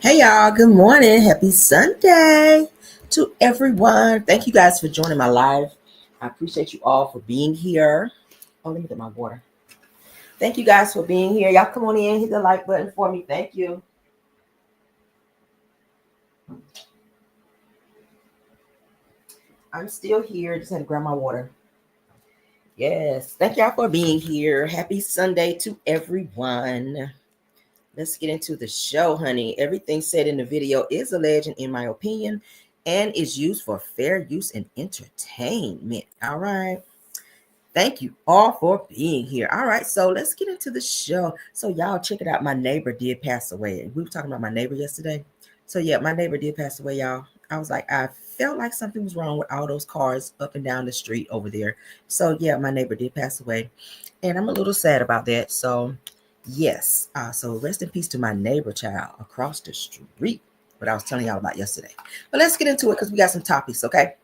Hey y'all, good morning. Happy Sunday to everyone. Thank you guys for joining my live. I appreciate you all for being here. Oh, let me get my water. Thank you guys for being here. Y'all come on in, hit the like button for me. Thank you. I'm still here. Just had to grab my water. Yes. Thank y'all for being here. Happy Sunday to everyone. Let's get into the show, honey. Everything said in the video is alleged, in my opinion, and is used for fair use and entertainment. All right. Thank you all for being here. All right, so let's get into the show. So y'all check it out. My neighbor did pass away. We were talking about my neighbor yesterday. So yeah, my neighbor did pass away, y'all. I was like, I felt like something was wrong with all those cars up and down the street over there. So yeah, my neighbor did pass away. And I'm a little sad about that. So yes. So rest in peace to my neighbor child across the street. What I was telling y'all about yesterday. But let's get into it because we got some topics, okay?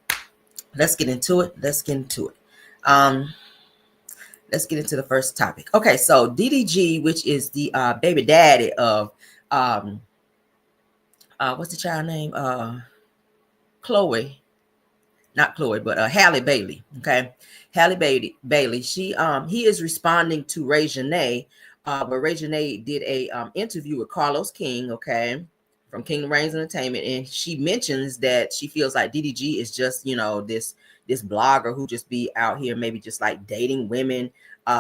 Let's get into it. Let's get into it. Let's get into the first topic. Okay, so DDG, which is the baby daddy of what's the child name? Chloe, not Chloe, but Halle Bailey. Okay, Halle Bailey. He is responding to Reginae, but Reginae did a interview with Carlos King. Okay, from Kingdom Reigns Entertainment, and she mentions that she feels like DDG is just this blogger who just be out here maybe just like dating women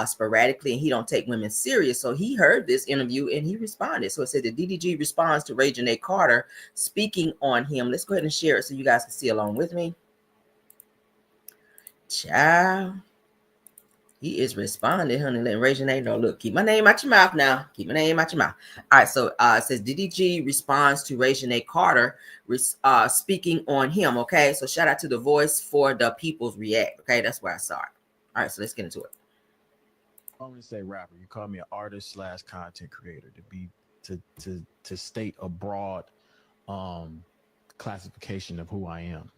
sporadically, and he don't take women serious. So he heard this interview and he responded. So it said that DDG responds to Reginae Carter speaking on him. Let's go ahead and share it so you guys can see along with me. Child, he is responding, honey, letting Reginae know, look, keep my name out your mouth now. Keep my name out your mouth. All right, so it says DDG responds to Reginae Carter speaking on him, okay? So shout out to the Voice for the People's React, okay? That's where I saw it. All right, so let's get into it. I'm gonna say rapper. You call me an artist / content creator to state a broad classification of who I am.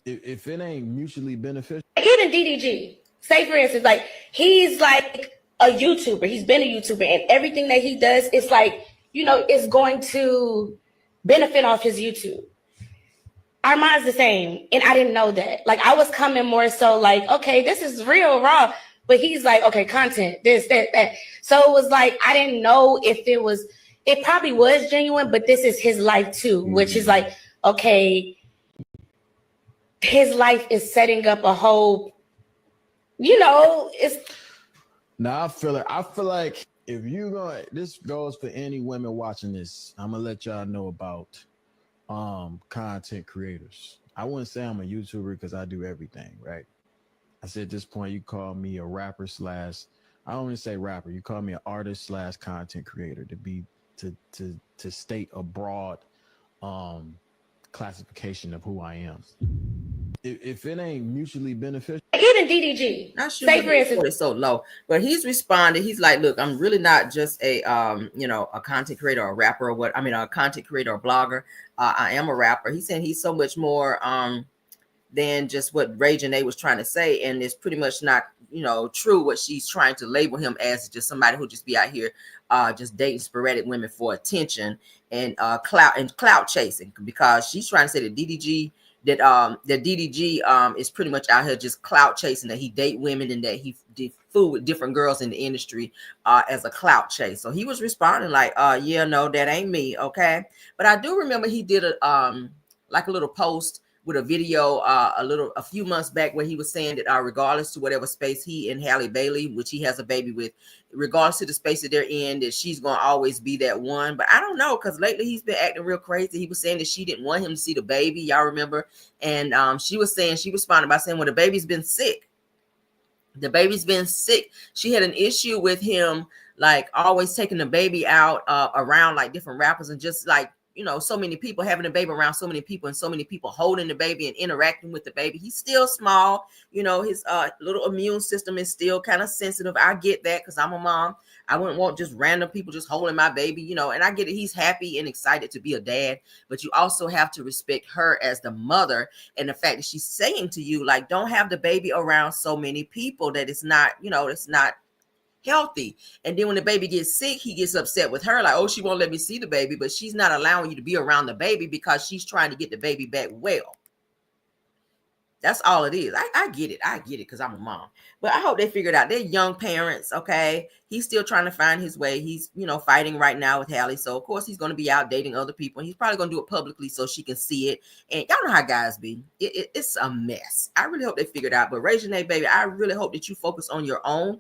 If it ain't mutually beneficial, even DDG, say for instance, like he's like a YouTuber. He's been a YouTuber, and everything that he does is like, it's going to benefit off his YouTube. Armand's the same, and I didn't know that. Like I was coming more so like, okay, this is real raw, but he's like, okay, content, this, that. So it was like I didn't know if it probably was genuine, but this is his life too, which is like, okay, his life is setting up a whole, it's. Now I feel like if you going, this goes for any women watching this. I'm gonna let y'all know about content creators. I wouldn't say I'm a YouTuber because I do everything, right? I said at this point you call me a rapper / I don't even say rapper, you call me an artist / content creator to state a broad classification of who I am. If it ain't mutually beneficial, even DDG, not sure say for instance, it's so low, but he's responded. He's like, look, I'm really not just a a content creator or a rapper or a content creator or blogger. I am a rapper. He's saying he's so much more than just what Reginae was trying to say, and it's pretty much not true what she's trying to label him as, just somebody who just be out here just dating sporadic women for attention and clout chasing, because she's trying to say that DDG is pretty much out here just clout chasing, that he date women and that he did fool with different girls in the industry as a clout chase. So he was responding like, yeah, no, that ain't me, okay? But I do remember he did a little post with a video a few months back where he was saying that regardless to whatever space he and Halle Bailey, which he has a baby with, regardless to the space that they're in, that she's going to always be that one. But I don't know, because lately he's been acting real crazy. He was saying that she didn't want him to see the baby. Y'all remember? And she responded by saying, well, the baby's been sick. The baby's been sick. She had an issue with him, like always taking the baby out around like different rappers, and just like, so many people, having a baby around so many people, and so many people holding the baby and interacting with the baby. He's still small. His little immune system is still kind of sensitive. I get that, because I'm a mom. I wouldn't want just random people just holding my baby, and I get it. He's happy and excited to be a dad, but you also have to respect her as the mother, and the fact that she's saying to you, like, don't have the baby around so many people, that it's not, it's not healthy. And then when the baby gets sick, he gets upset with her, like, oh, she won't let me see the baby, but she's not allowing you to be around the baby because she's trying to get the baby back well. That's all it is. I get it. I get it because I'm a mom. But I hope they figured out. They're young parents, okay? He's still trying to find his way. He's, fighting right now with Hallie. So, of course, he's going to be out dating other people. And he's probably going to do it publicly so she can see it. And y'all know how guys be. It's a mess. I really hope they figured out. But Reginae, baby, I really hope that you focus on your own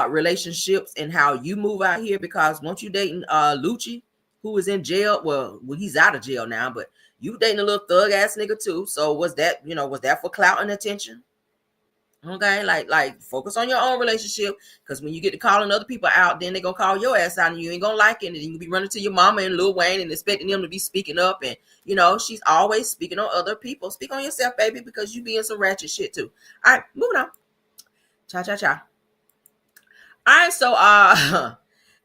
relationships and how you move out here. Because once you dating Lucci, who is in jail, well, he's out of jail now, but you dating a little thug ass nigga too. So was that for clout and attention? Okay, like focus on your own relationship, because when you get to calling other people out, then they're gonna call your ass out and you ain't gonna like it, and then you be running to your mama and Lil Wayne and expecting them to be speaking up, and she's always speaking on other people. Speak on yourself, baby, because you be in some ratchet shit too. All right, moving on. Cha. All right, so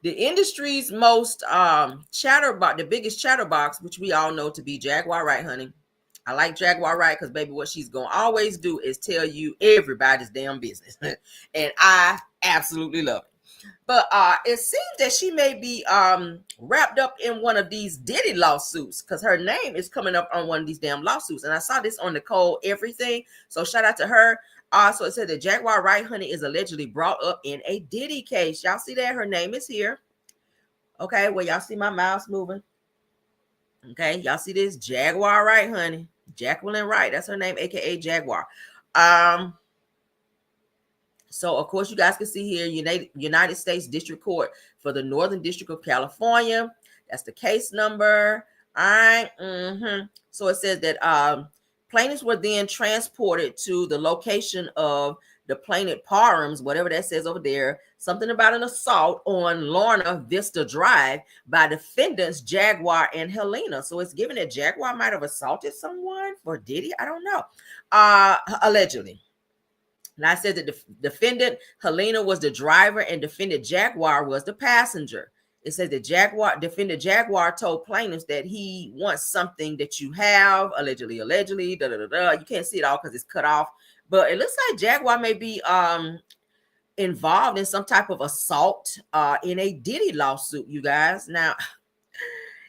the industry's most the biggest chatterbox, which we all know to be Jaguar Wright, honey. I like Jaguar Wright because, baby, what she's going to always do is tell you everybody's damn business. And I absolutely love it. But it seems that she may be wrapped up in one of these Diddy lawsuits, because her name is coming up on one of these damn lawsuits. And I saw this on Nicole Everything. So shout out to her. So it said that Jaguar Wright, honey, is allegedly brought up in a Diddy case. Y'all see that? Her name is here. Okay, well, y'all see my mouse moving. Okay, y'all see this? Jaguar Wright, honey. Jacqueline Wright. That's her name, aka Jaguar. So, of course, you guys can see here, United States District Court for the Northern District of California. That's the case number. All right. So it says that plaintiffs were then transported to the location of the plaintiff Parham's, whatever that says over there, something about an assault on Lorna Vista Drive by defendants Jaguar and Helena. So it's given that Jaguar might have assaulted someone for Diddy. I don't know. Allegedly. And I said that the defendant Helena was the driver and defendant Jaguar was the passenger. It says that defendant Jaguar told plaintiffs that he wants something that you have, allegedly, You can't see it all because it's cut off. But it looks like Jaguar may be involved in some type of assault in a Diddy lawsuit, you guys. Now,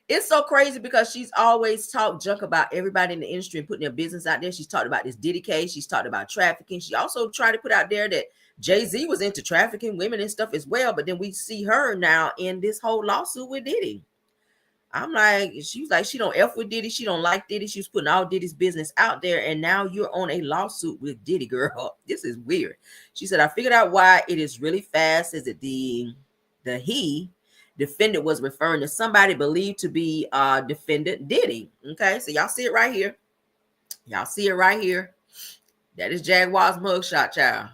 it's so crazy because she's always talked junk about everybody in the industry and putting their business out there. She's talked about this Diddy case. She's talked about trafficking. She also tried to put out there that Jay-Z was into trafficking women and stuff as well. But then we see her now in this whole lawsuit with Diddy. I'm like, she was like, she don't F with Diddy. She don't like Diddy. She was putting all Diddy's business out there. And now you're on a lawsuit with Diddy, girl. This is weird. She said, I figured out why it is really fast. Says that the defendant was referring to somebody believed to be defendant Diddy. Okay, so y'all see it right here. Y'all see it right here. That is Jaguar's mugshot, child.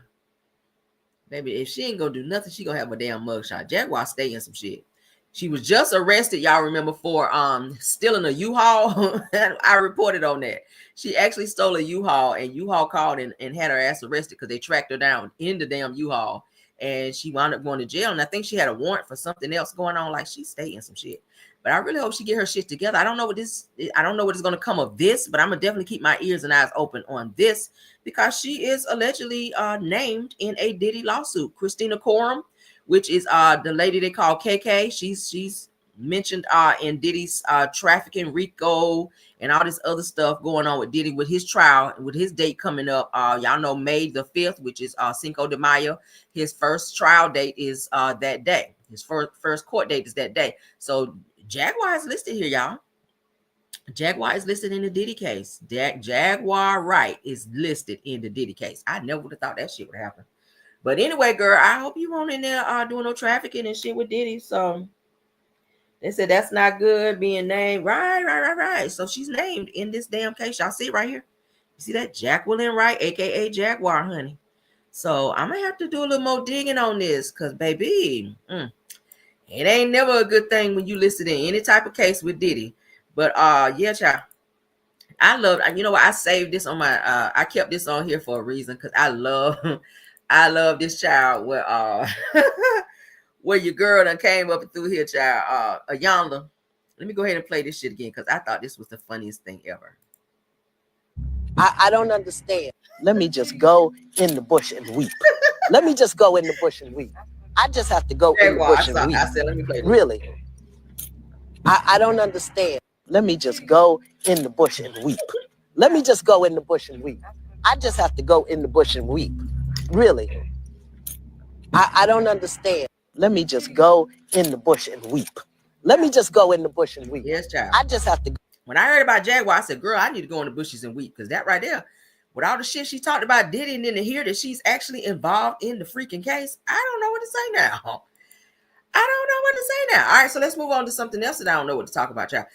Baby, if she ain't gonna do nothing, she gonna have a damn mugshot. Jaguar stay in some shit. She was just arrested, y'all remember, for stealing a U-Haul. I reported on that. She actually stole a U-Haul, and U-Haul called and had her ass arrested because they tracked her down in the damn U-Haul. And she wound up going to jail. And I think she had a warrant for something else going on. Like, she stayed in some shit. But I really hope she get her shit together. I don't know what is going to come of this, but I'm going to definitely keep my ears and eyes open on this, because she is allegedly named in a Diddy lawsuit. Christina Coram, which is the lady they call KK. She's mentioned in Diddy's trafficking, RICO, and all this other stuff going on with Diddy with his trial, with his date coming up. Y'all know May the 5th, which is Cinco de Mayo. His first trial date is that day. His first court date is that day. So Jaguar is listed here, y'all. Jaguar is listed in the Diddy case. Jaguar Wright is listed in the Diddy case. I never would have thought that shit would happen. But anyway, girl, I hope you won't in there doing no trafficking and shit with Diddy. So they said that's not good being named. Right. So she's named in this damn case. Y'all see it right here. You see that? Jacqueline Wright, aka Jaguar, honey. So I'm gonna have to do a little more digging on this, because baby, it ain't never a good thing when you listed in any type of case with Diddy. But yeah, child. I love, you know what? I saved this on my I kept this on here for a reason, because I love this child where where your girl done came up and through here, child. Yonder. Let me go ahead and play this shit again, because I thought this was the funniest thing ever. I don't understand. Let me just go in the bush and weep. Let me just go in the bush and weep. I just have to go in the Jaguar, bush and weep. I said, let me play this. Really. I don't understand. Let me just go in the bush and weep. Let me just go in the bush and weep. I just have to go in the bush and weep. Really. I don't understand. Let me just go in the bush and weep. Let me just go in the bush and weep. Yes, child. I just have to. When I heard about Jaguar, I said, girl, I need to go in the bushes and weep, because that right there, with all the shit she talked about Diddy, and then to hear that she's actually involved in the freaking case, I don't know what to say now. I don't know what to say now. All right, so let's move on to something else that I don't know what to talk about, child.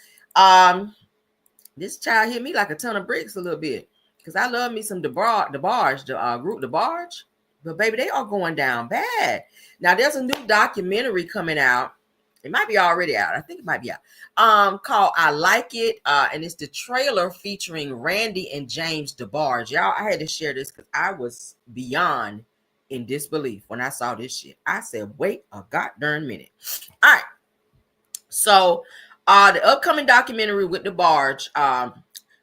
This child hit me like a ton of bricks a little bit, because I love me some Debarge, the group Debarge, but baby, they are going down bad. Now, there's a new documentary coming out. It might be already out. I think it might be out. Called I Like It. And it's the trailer featuring Randy and James Debarge. Y'all, I had to share this because I was beyond in disbelief when I saw this shit. I said, wait a goddamn minute. All right. So the upcoming documentary with Debarge,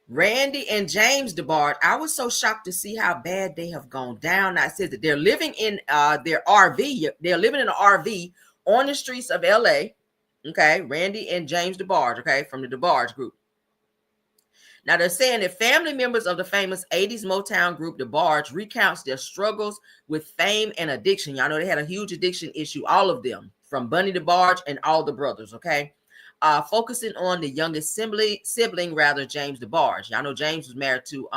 Randy and James Debarge, I was so shocked to see how bad they have gone down. Now, it says that they're living in their RV. They're living in an RV on the streets of LA. Okay, Randy and James Debarge, okay, from the Debarge group. Now, they're saying that family members of the famous 80s Motown group Debarge recounts their struggles with fame and addiction. Y'all know they had a huge addiction issue, all of them, from Bunny Debarge and all the brothers, okay? Focusing on the youngest sibling, James Debarge. Y'all know James was married to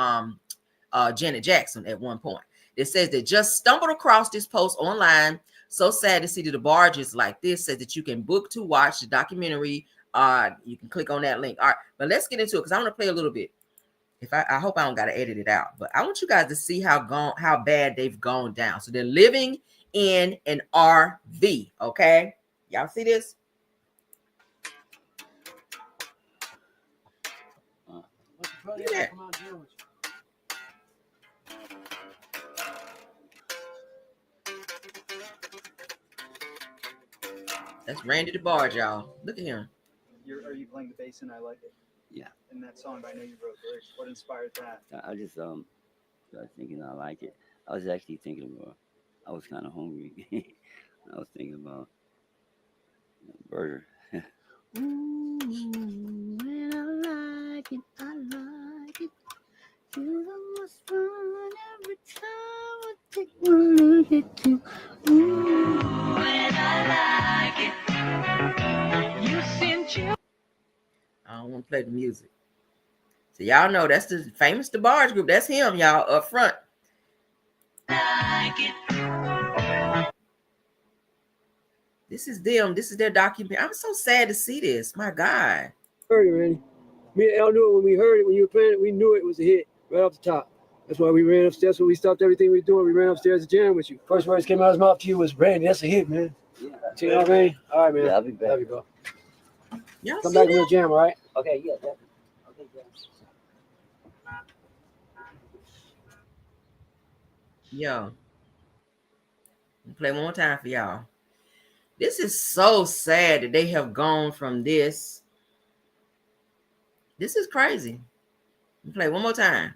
Janet Jackson at one point. It says they just stumbled across this post online. So sad to see the Debarges like this. Says that you can book to watch the documentary. You can click on that link. All right, but let's get into it because I want to play a little bit. I hope I don't got to edit it out, but I want you guys to see how bad they've gone down. So they're living in an RV. Okay, y'all see this? Yeah. That's Randy Debarge, y'all. Look at him. Are you playing the bass and I Like It? Yeah. And that song, I know you wrote lyrics. What inspired that? I just started thinking I like it. I was actually thinking about, I was kind of hungry. I was thinking about burger. Ooh, when I like it. You're the most fun every time I take one look at you. Ooh, when I like it. You sent you. I don't want to play the music. So y'all know that's the famous Debarge group. That's him, y'all, up front. Like it. This is them. This is their documentary. I'm so sad to see this. My God. Heard it, Randy. Me and Al knew it when we heard it. When you were playing it, we knew it was a hit right off the top. That's why we ran upstairs. When we stopped everything we were doing, we ran upstairs to jam with you. First words came out of his mouth to you was, Randy, that's a hit, man. Yeah. You know what I mean? All right, man. Yeah, I'll be back. Love you, bro. Y'all Come see back that? when we jam, all right? Okay, yeah, definitely. Okay, yeah. Yo. Play one more time for y'all. This is so sad that they have gone from this. This is crazy. Play one more time.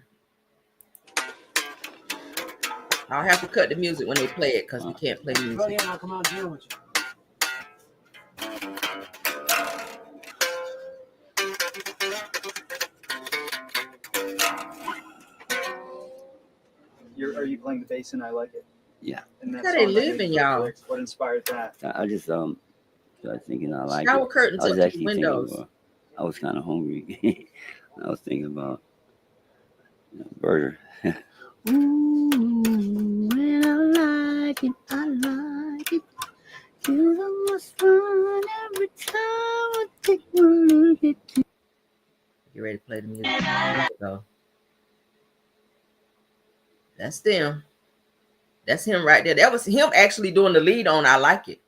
I'll have to cut the music when they play it because we can't play music. Brother, I'll come out and jam with you. Are you playing the bass and I Like It? Yeah. And that How song, they I know you living, wrote y'all? lyrics. What inspired that? I just started thinking I like Shower it. curtains I was up to the actually windows. thinking about, I was kind of hungry. I was thinking about burger. Ooh, when I like it. You're the most fun every time I take one look at you. Get ready to play the music. So that's them. That's him right there. That was him actually doing the lead on I Like It.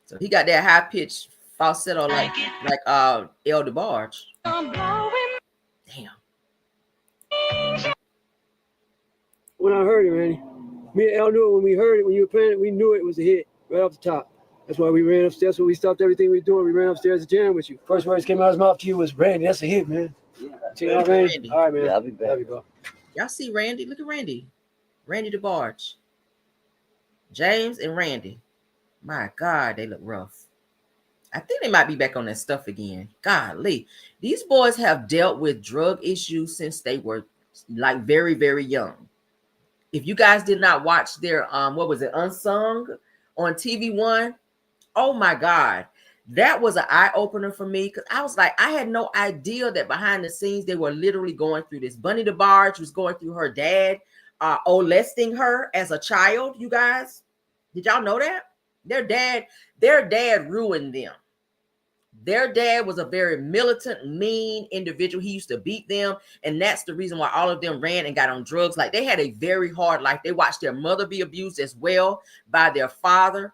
So he got that high pitched falsetto like El Debarge. Damn. When I heard it, Randy. Me and Al knew it when we heard it. When you were playing it, we knew it was a hit right off the top. That's why we ran upstairs. When we stopped everything we were doing, we ran upstairs to jam with you. First words came out of his mouth to you was, Randy, that's a hit, man. Yeah. You know what I mean? Randy. All right, man. Yeah, I'll be back. Love you, bro. Y'all see Randy? Look at Randy. Randy Debarge. James and Randy. My God, they look rough. I think they might be back on that stuff again. Golly, these boys have dealt with drug issues since they were like very, very young. If you guys did not watch their what was it, Unsung on TV1, oh my God, that was an eye opener for me because I was like, I had no idea that behind the scenes they were literally going through this. Bunny Debarge was going through her dad, molesting her as a child. You guys, did y'all know that? Their dad ruined them. Their dad was a very militant, mean individual. He used to beat them. And that's the reason why all of them ran and got on drugs. Like they had a very hard life. They watched their mother be abused as well by their father.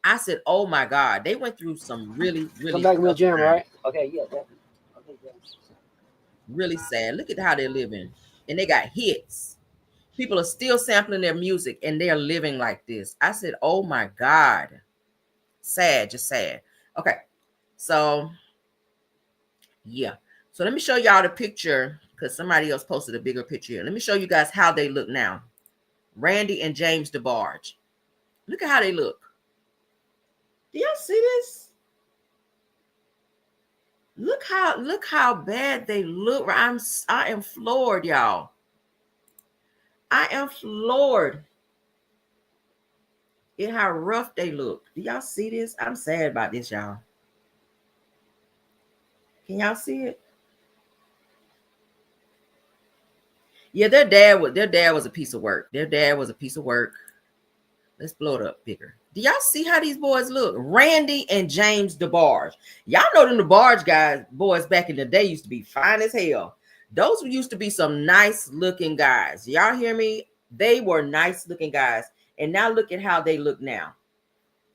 I said, oh my God, they went through some really, really. Come back and we'll jam, right? Okay, yeah. Okay, yeah. Really sad. Look at how they're living. And they got hits. People are still sampling their music and they're living like this. I said, oh my God. Sad, just sad. Okay. So, yeah. So let me show y'all the picture because somebody else posted a bigger picture here. Let me show you guys how they look now. Randy and James Debarge. Look at how they look. Do y'all see this? Look how bad they look. I am floored, y'all. I am floored at how rough they look. Do y'all see this? I'm sad about this, y'all. Can y'all see it? Yeah, their dad was a piece of work. Their dad was a piece of work. Let's blow it up bigger. Do y'all see how these boys look? Randy and James Debarge. Y'all know them Debarge boys back in the day used to be fine as hell. Those used to be some nice looking guys. Y'all hear me? They were nice looking guys. And now look at how they look now.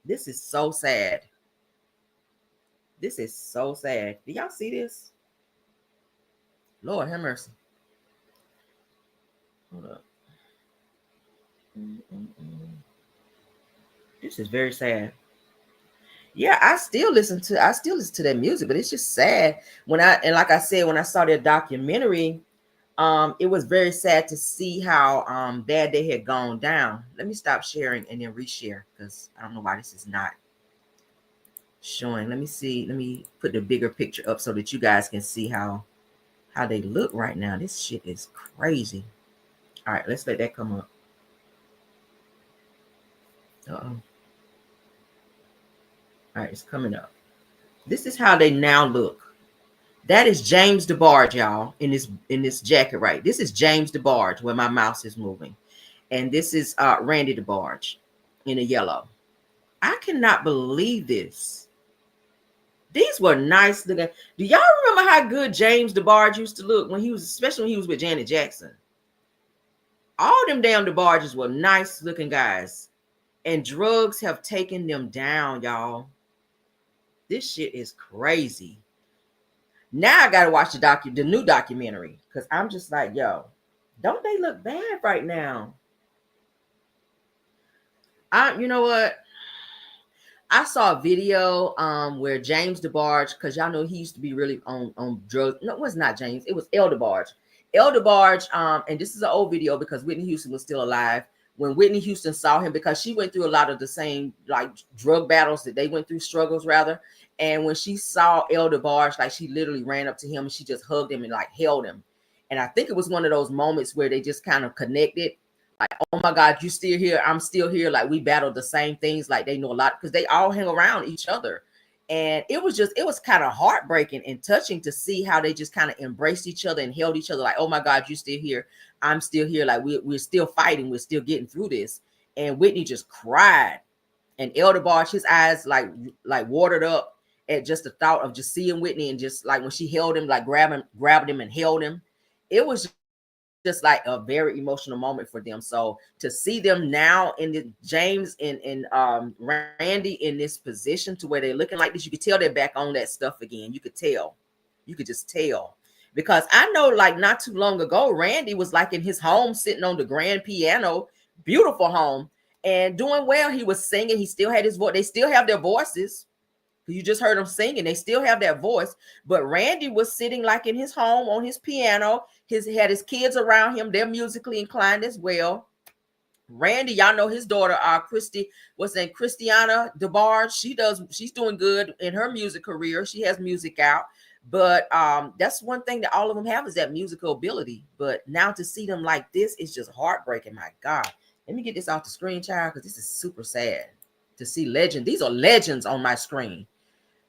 This is so sad. This is so sad. Do y'all see this? Lord have mercy. Hold up. This is very sad. Yeah, I still listen to that music, but it's just sad. Like I said, when I saw their documentary, it was very sad to see how bad they had gone down. Let me stop sharing and then reshare because I don't know why this is not showing. Let me see. Let me put the bigger picture up so that you guys can see how they look right now. This shit is crazy. All right, let's let that come up. Uh-oh. All right, it's coming up. This is how they now look. That is James Debarge, y'all, in this jacket, right? This is James Debarge where my mouse is moving. And this is Randy Debarge in a yellow. I cannot believe this. These were nice looking. Do y'all remember how good James Debarge used to look especially when he was with Janet Jackson? All them damn Debarges were nice looking guys. And drugs have taken them down, y'all. This shit is crazy. Now I gotta watch the new documentary because I'm just like, yo, don't they look bad right now? You know what? I saw a video where James Debarge, because y'all know he used to be really on drugs. No, it was not James. It was El Debarge. El Debarge, and this is an old video because Whitney Houston was still alive. When Whitney Houston saw him, because she went through a lot of the same like drug battles that they went through, struggles rather. And when she saw El Debarge, like she literally ran up to him and she just hugged him and like held him. And I think it was one of those moments where they just kind of connected. Like, oh my God, you still here? I'm still here. Like we battled the same things. Like they know a lot because they all hang around each other. And it was kind of heartbreaking and touching to see how they just kind of embraced each other and held each other. Like, oh my God, you still here? I'm still here. Like we're still fighting. We're still getting through this. And Whitney just cried. And El Debarge, his eyes like watered up at just the thought of just seeing Whitney and just like when she held him, like grabbed him and held him. It was just like a very emotional moment for them. So to see them now in the James and Randy in this position to where they're looking like this, you could tell they're back on that stuff again. You could just tell because I know like not too long ago, Randy was like in his home, sitting on the grand piano, beautiful home and doing well. He was singing. He still had his voice. They still have their voices. You just heard them singing. They still have that voice. But Randy was sitting like in his home on his piano. He had his kids around him. They're musically inclined as well. Randy, y'all know his daughter, Christiana Debarge. She's doing good in her music career. She has music out. But that's one thing that all of them have is that musical ability. But now to see them like this is just heartbreaking. My God. Let me get this off the screen, child, because this is super sad to see legends. These are legends on my screen.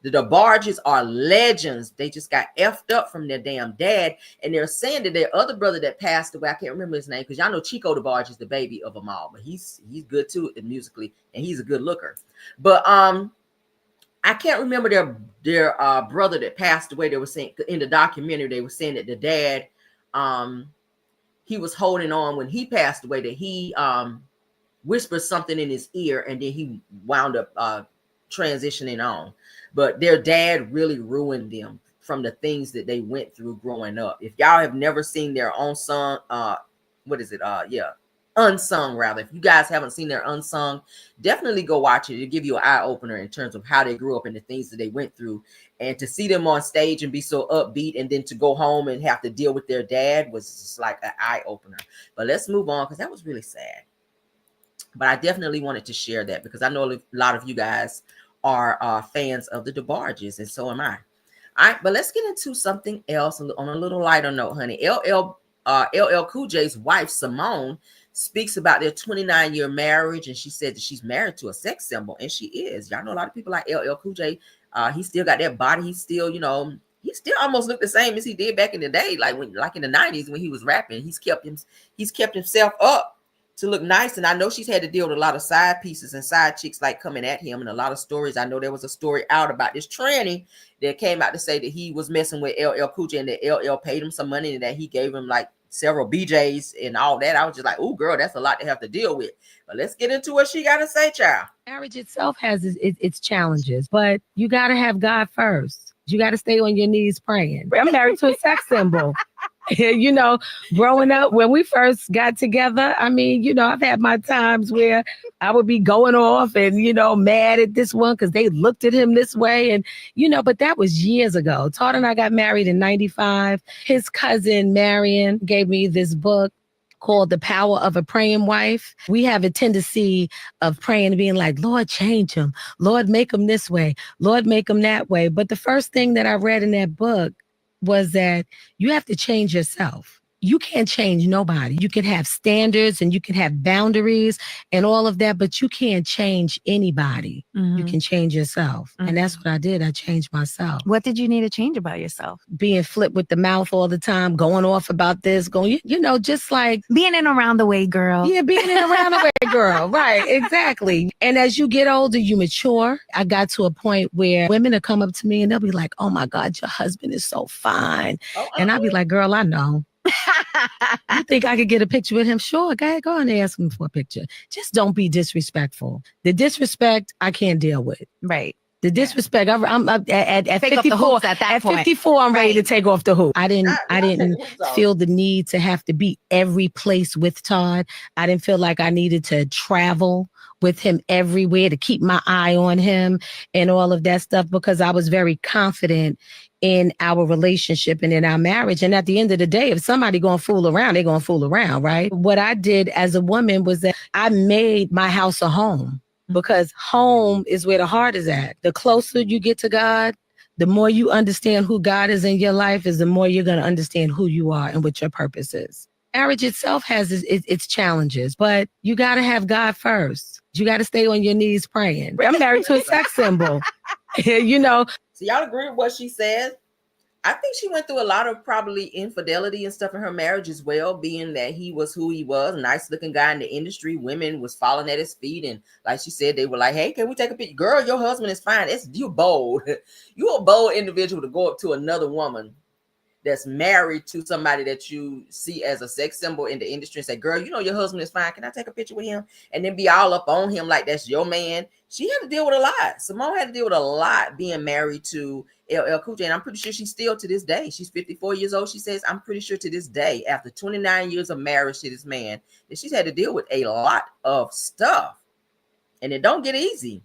The Debarges are legends. They just got effed up from their damn dad. And they're saying that their other brother that passed away, I can't remember his name, because y'all know Chico Debarge is the baby of them all. But he's good too musically, and he's a good looker. But I can't remember their brother that passed away. They were saying in the documentary, they were saying that the dad, he was holding on when he passed away, that he whispered something in his ear, and then he wound up transitioning on. But their dad really ruined them from the things that they went through growing up. If y'all have never seen their unsung, unsung rather. If you guys haven't seen their unsung, definitely go watch it. It'll give you an eye opener in terms of how they grew up and the things that they went through. And to see them on stage and be so upbeat, and then to go home and have to deal with their dad was just like an eye opener. But let's move on, because that was really sad. But I definitely wanted to share that because I know a lot of you guys are fans of the Debarges, and so am I. All right, but let's get into something else on a little lighter note, honey. LL Cool J's wife, Simone, speaks about their 29-year marriage, and she said that she's married to a sex symbol, and she is. Y'all know a lot of people like LL Cool J. He still got that body. He's still, he still almost looked the same as he did back in the day, like in the 90s when he was rapping. He's kept himself up to look nice. And I know she's had to deal with a lot of side pieces and side chicks like coming at him, and a lot of stories. I know there was a story out about this tranny that came out to say that he was messing with LL Cool J, and that LL paid him some money, and that he gave him like several BJs and all that. I was just like, oh girl, that's a lot to have to deal with. But let's get into what she got to say, child. Marriage itself has its challenges, but you got to have God first. You got to stay on your knees praying. I'm married to a sex symbol. Growing up, when we first got together, I mean, I've had my times where I would be going off and, mad at this one because they looked at him this way. And, but that was years ago. Todd and I got married in 95. His cousin, Marion, gave me this book called The Power of a Praying Wife. We have a tendency of praying and being like, Lord, change him. Lord, make him this way. Lord, make him that way. But the first thing that I read in that book was that you have to change yourself. You can't change nobody. You can have standards and you can have boundaries and all of that, but you can't change anybody. Mm-hmm. You can change yourself. Mm-hmm. And that's what I did. I changed myself. What did you need to change about yourself? Being flipped with the mouth all the time, going off about this, just like being in around the way, girl. Yeah, being in around the way, girl. Right, exactly. And as you get older, you mature. I got to a point where women will come up to me and they'll be like, oh my God, your husband is so fine. And I'll be like, girl, I know. You think I could get a picture with him? Sure, go ahead, go and ask him for a picture. Just don't be disrespectful. The disrespect I can't deal with. Right. The disrespect. I'm at 54. At that point. 54, I'm ready to take off the hoop. I didn't feel the need to have to be every place with Todd. I didn't feel like I needed to travel with him everywhere to keep my eye on him and all of that stuff, because I was very confident in our relationship and in our marriage. And at the end of the day, if somebody gonna fool around, they're gonna fool around, right? What I did as a woman was that I made my house a home, because home is where the heart is at. The closer you get to God, the more you understand who God is in your life, is the more you're gonna understand who you are and what your purpose is. Marriage itself has its challenges, but you gotta have God first. You gotta stay on your knees praying. I'm married to a sex symbol. So y'all agree with what she said? I think she went through a lot of probably infidelity and stuff in her marriage as well, being that he was who he was, a nice looking guy in the industry. Women was falling at his feet. And like she said, they were like, hey, can we take a picture? Girl, your husband is fine. You're bold. You're a bold individual to go up to another woman that's married to somebody that you see as a sex symbol in the industry and say, girl, your husband is fine. Can I take a picture with him? And then be all up on him like that's your man. She had to deal with a lot. Simone had to deal with a lot being married to LL Cool J. And I'm pretty sure she's still to this day. She's 54 years old. She says, I'm pretty sure to this day, after 29 years of marriage to this man, that she's had to deal with a lot of stuff. And it don't get easy.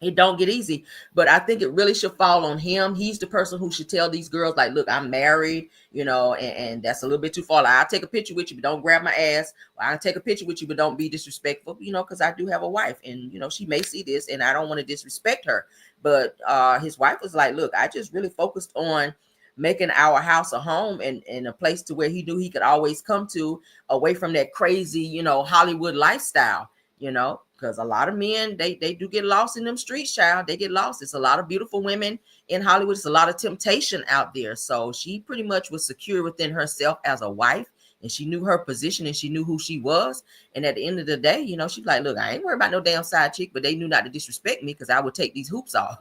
It don't get easy, but I think it really should fall on him. He's the person who should tell these girls, like, look, I'm married, and that's a little bit too far. Like, I'll take a picture with you, but don't grab my ass. Or I'll take a picture with you, but don't be disrespectful, because I do have a wife, and, she may see this, and I don't want to disrespect her. But his wife was like, look, I just really focused on making our house a home and a place to where he knew he could always come to, away from that crazy, Hollywood lifestyle, because a lot of men, they do get lost in them streets, child. They get lost. It's a lot of beautiful women in Hollywood. It's a lot of temptation out there. So she pretty much was secure within herself as a wife, and she knew her position and she knew who she was. And at the end of the day, she's like, look, I ain't worried about no damn side chick, but they knew not to disrespect me because I would take these hoops off.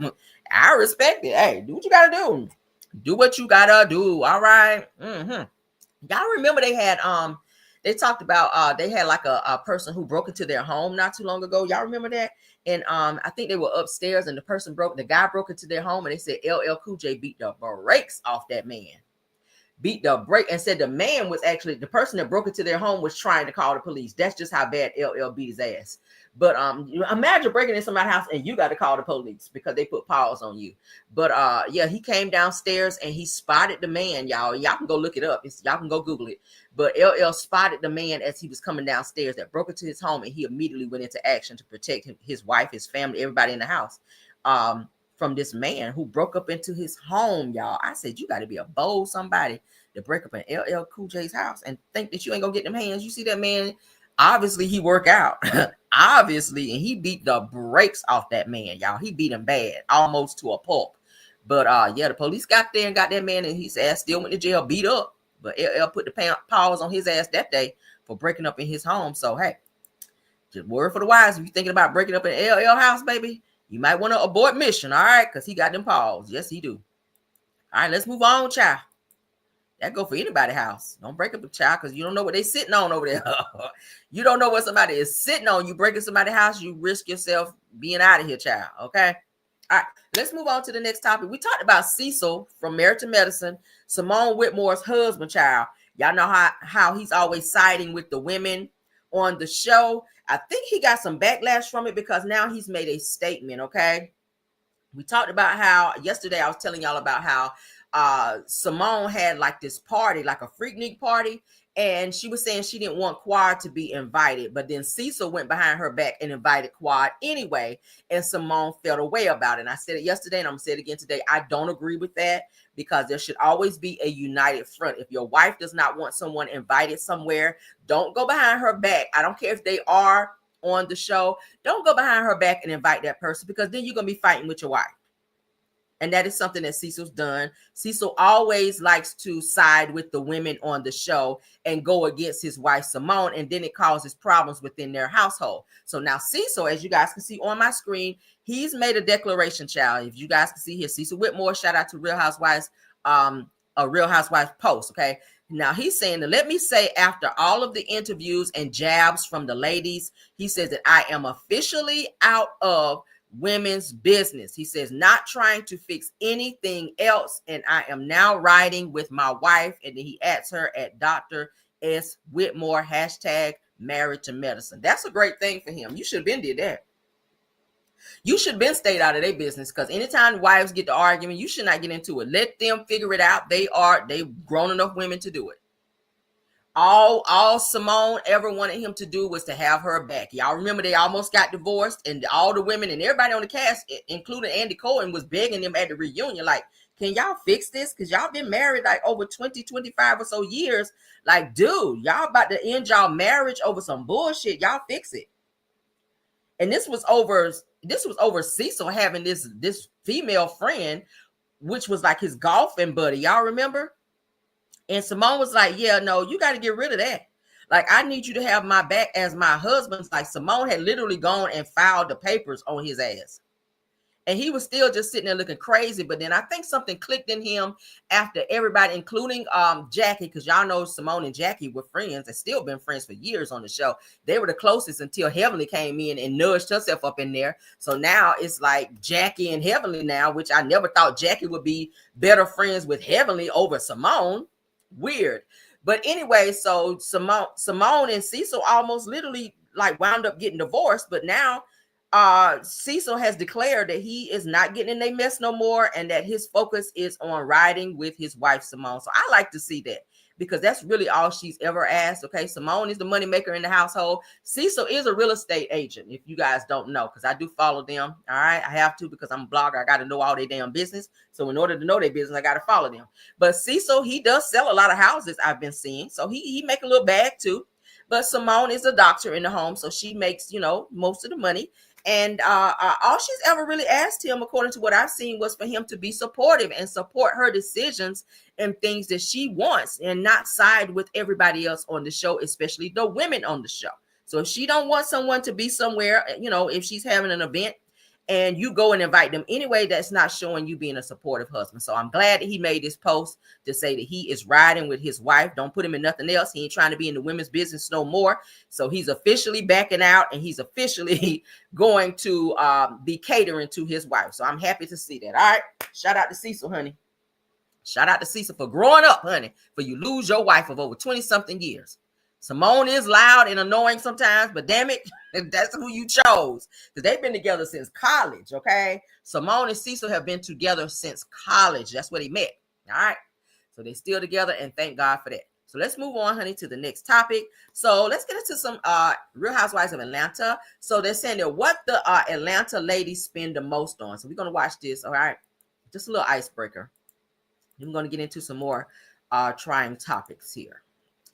I respect it. Hey, do what you gotta do. Do what you gotta do. All right. Y'all remember they had they talked about they had like a person who broke into their home not too long ago. Y'all remember that? And I think they were upstairs, and the guy broke into their home, and they said LL Cool J beat the brakes off that man. Beat the brake, and said the man was actually, the person that broke into their home was trying to call the police. That's just how bad LL beat his ass. But imagine breaking in somebody's house and you got to call the police because they put paws on you. But yeah, he came downstairs and he spotted the man, y'all. Y'all can go look it up. Y'all can go Google it. But LL spotted the man as he was coming downstairs that broke into his home, and he immediately went into action to protect his wife, his family, everybody in the house from this man who broke up into his home, y'all. I said, you got to be a bold somebody to break up in LL Cool J's house and think that you ain't gonna get them hands. You see that man? Obviously, he work out. Obviously, and he beat the brakes off that man, y'all. He beat him bad, almost to a pulp. But yeah, the police got there and got that man, and his ass still went to jail, beat up. But LL put the paws on his ass that day for breaking up in his home. So hey, just word for the wise. If you're thinking about breaking up in LL house, baby, you might want to abort mission, all right? Because he got them paws. Yes, he do. All right, let's move on, child. That go for anybody's house. Don't break up a child because you don't know what they sitting on over there. You don't know what somebody is sitting on. You breaking somebody's house, you risk yourself being out of here, child. Okay. All right. Let's move on to the next topic. We talked about Cecile from Married to Medicine, Cecile Whitmore's husband, child. Y'all know how he's always siding with the women on the show. I think he got some backlash from it because now he's made a statement. Okay. We talked about how yesterday I was telling y'all about how Simone had like this party, like a Freaknik party, and she was saying she didn't want Quad to be invited, but then Cecile went behind her back and invited Quad anyway, and Simone felt away about it. And I said it yesterday, and I'm gonna say it again today. I don't agree with that because there should always be a united front. If your wife does not want someone invited somewhere, don't go behind her back. I don't care if they are on the show. Don't go behind her back and invite that person, because then you're gonna be fighting with your wife. And that is something that Cecile's done. Cecile always likes to side with the women on the show and go against his wife, Simone, and then it causes problems within their household. So now Cecile, as you guys can see on my screen, he's made a declaration, child. If you guys can see here, Cecile Whitmore, shout out to Real Housewives, a Real Housewives post, okay? Now he's saying that, let me say, after all of the interviews and jabs from the ladies, he says that I am officially out of women's business. He says, not trying to fix anything else, and I am now riding with my wife. And then he adds her at Dr. S. Whitmore, hashtag Married to Medicine. That's a great thing for him. You should have been did that. You should have been stayed out of their business, because anytime wives get to arguing, you should not get into it. Let them figure it out. They've grown enough women to do it. All Simone ever wanted him to do was to have her back. Y'all remember they almost got divorced, and all the women and everybody on the cast, including Andy Cohen, was begging them at the reunion, like, can y'all fix this? Because y'all been married like over 20, 25 or so years. Like, dude, y'all about to end y'all marriage over some bullshit. Y'all fix it. And this was over Cecile having this female friend, which was like his golfing buddy. Y'all remember? And Simone was like, yeah, no, you got to get rid of that. Like, I need you to have my back as my husband's. Like, Simone had literally gone and filed the papers on his ass. And he was still just sitting there looking crazy. But then I think something clicked in him after everybody, including Jackie, because y'all know Simone and Jackie were friends and still been friends for years on the show. They were the closest until Heavenly came in and nudged herself up in there. So now it's like Jackie and Heavenly now, which I never thought Jackie would be better friends with Heavenly over Simone. Weird. But anyway, so Simone and Cecile almost literally like wound up getting divorced. But now Cecile has declared that he is not getting in their mess no more, and that his focus is on riding with his wife Simone. So I like to see that, because that's really all she's ever asked. Okay, Simone is the money maker in the household. Cecile is a real estate agent, if you guys don't know, because I do follow them. All right, I have to, because I'm a blogger. I got to know all their damn business. So in order to know their business, I got to follow them. But Cecile, he does sell a lot of houses, I've been seeing. So he make a little bag too. But Simone is a doctor in the home, so she makes, you know, most of the money. And all she's ever really asked him, according to what I've seen, was for him to be supportive and support her decisions and things that she wants, and not side with everybody else on the show, especially the women on the show. So if she don't want someone to be somewhere, you know, if she's having an event and you go and invite them anyway, that's not showing you being a supportive husband. So I'm glad that he made this post to say that he is riding with his wife. Don't put him in nothing else. He ain't trying to be in the women's business no more. So he's officially backing out, and he's officially going to be catering to his wife. So I'm happy to see that. All right. Shout out to Cecile, honey. Shout out to Cecile for growing up, honey, for you lose your wife of over 20 something years. Simone is loud and annoying sometimes, but damn it, that's who you chose, because they've been together since college. Okay, Simone and Cecile have been together since college. That's where they met. All right, so they're still together, and thank God for that. So let's move on, honey, to the next topic. So let's get into some Real Housewives of Atlanta. So they're saying that what the Atlanta ladies spend the most on. So we're gonna watch this. All right, just a little icebreaker. I'm gonna get into some more trying topics here.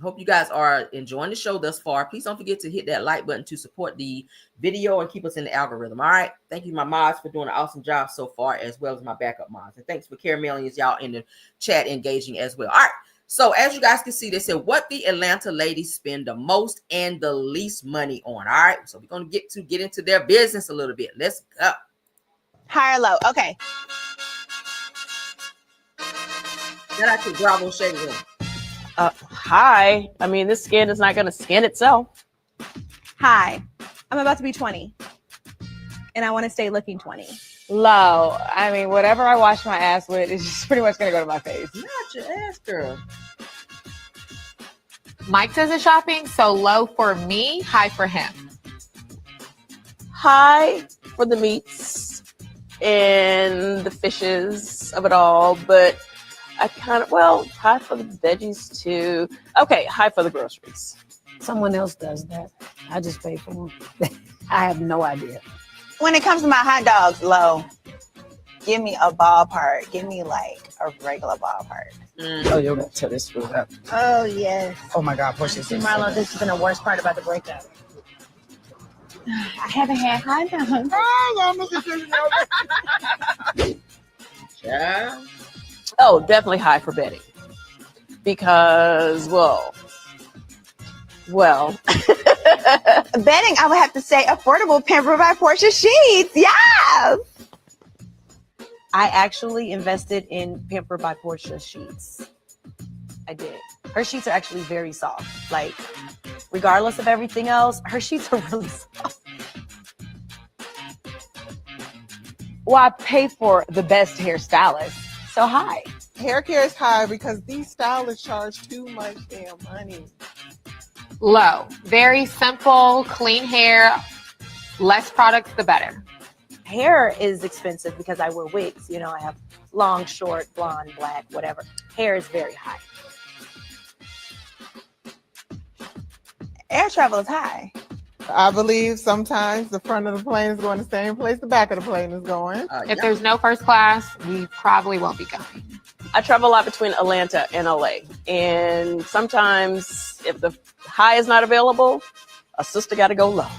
Hope you guys are enjoying the show thus far. Please don't forget to hit that like button to support the video and keep us in the algorithm. All right. Thank you, my mods, for doing an awesome job so far, as well as my backup mods. And thanks for caramelling y'all in the chat engaging as well. All right. So as you guys can see, they said what the Atlanta ladies spend the most and the least money on. All right. So we're going to get into their business a little bit. Let's go. High or low? Okay. Shout out to Bravo Shade Room. Hi. I mean, this skin is not going to skin itself. Hi. I'm about to be 20. And I want to stay looking 20. Low. I mean, whatever I wash my ass with is just pretty much going to go to my face. Not your ass, girl. Mike does the shopping, so low for me, high for him. High for the meats and the fishes of it all, but I kind of, well, high for the veggies too. Okay, high for the groceries. Someone else does that. I just pay for them. I have no idea. When it comes to my hot dogs, low. Give me a ballpark. Give me like a regular ballpark. Oh, you're going to tear this food up. Oh, yes. Oh, my God. Push this. See, Marlo, this has been the worst part about the breakup. I haven't had hot dogs. Yeah. Oh, definitely high for Betty. Because, well. Betting, I would have to say affordable Pamper by Portia sheets. Yes. I actually invested in Pamper by Portia sheets. I did. Her sheets are actually very soft. Like, regardless of everything else, her sheets are really soft. Well, I pay for the best hairstylist. So high. Hair care is high because these stylists charge too much damn money. Low. Very simple, clean hair. Less products, the better. Hair is expensive because I wear wigs. You know, I have long, short, blonde, black, whatever. Hair is very high. Air travel is high. I believe sometimes the front of the plane is going the same place the back of the plane is going. If there's no first class, we probably won't be going. I travel a lot between Atlanta and LA. And sometimes if the high is not available, a sister got to go low.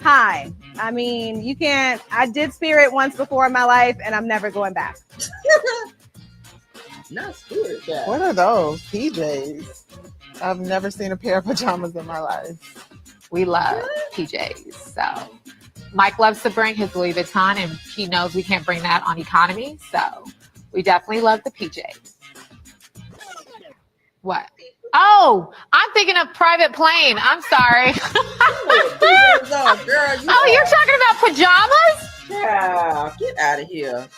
High. I mean, you can't. I did Spirit once before in my life, and I'm never going back. Not Spirit. Yeah. What are those? PJs. I've never seen a pair of pajamas in my life. We love PJs. So Mike loves to bring his Louis Vuitton, and he knows we can't bring that on economy. So we definitely love the PJs. What? Oh, I'm thinking of private plane. I'm sorry. Girl, you're talking about pajamas? Yeah, get out of here.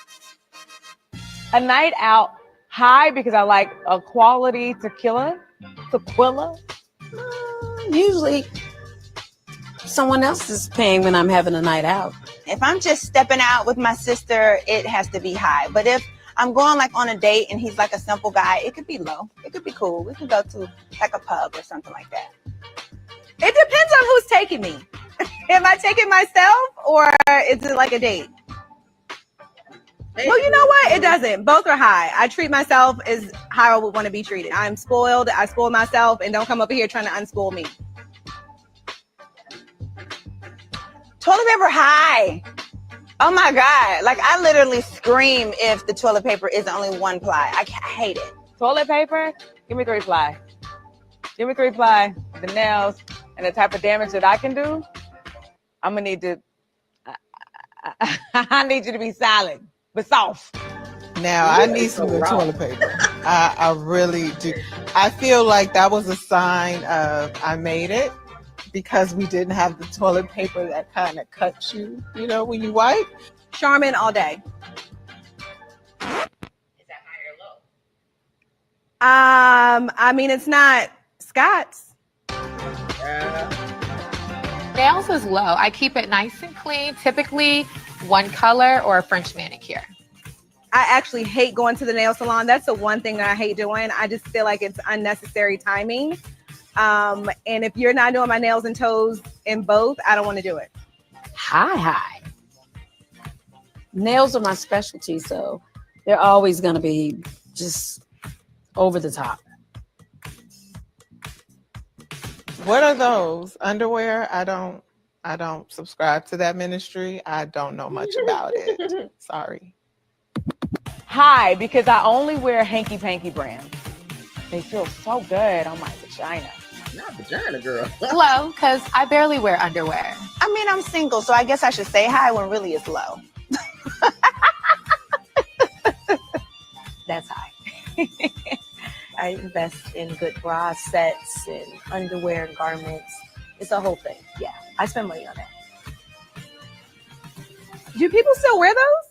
A night out high because I like a quality tequila. Usually Someone else is paying when I'm having a night out. If I'm just stepping out with my sister, it has to be high. But if I'm going like on a date and he's like a simple guy, it could be low. It could be cool. We could go to like a pub or something like that. It depends on who's taking me. Am I taking myself or is it like a date? Well, you know what? It doesn't. Both are high. I treat myself as how I would want to be treated. I'm spoiled. I spoil myself, and don't come over here trying to unspoil me. Toilet paper high. Oh my God. Like I literally scream if the toilet paper is only one ply. I hate it. Toilet paper? Give me 3 ply. Give me 3 ply. The nails and the type of damage that I can do. I'm gonna need to. I need you to be solid, but soft. Now I need some good toilet paper. I really do. I feel like that was a sign of I made it because we didn't have the toilet paper that kind of cuts you, you know, when you wipe. Charmin all day. Is that high or low? I mean, it's not Scott's. Nails is low. I keep it nice and clean, typically one color or a French manicure. I actually hate going to the nail salon. That's the one thing that I hate doing. I just feel like it's unnecessary timing. And if you're not doing my nails and toes in both, I don't want to do it. High. Nails are my specialty, so they're always going to be just over the top. What are those? Underwear? I don't subscribe to that ministry. I don't know much about it. Sorry. High, because I only wear hanky panky brands. They feel so good on my vagina. Not vagina, girl. Low, because I barely wear underwear. I mean, I'm single, so I guess I should say high when really it's low. That's high. I invest in good bra sets and underwear and garments. It's a whole thing. Yeah, I spend money on that. Do people still wear those?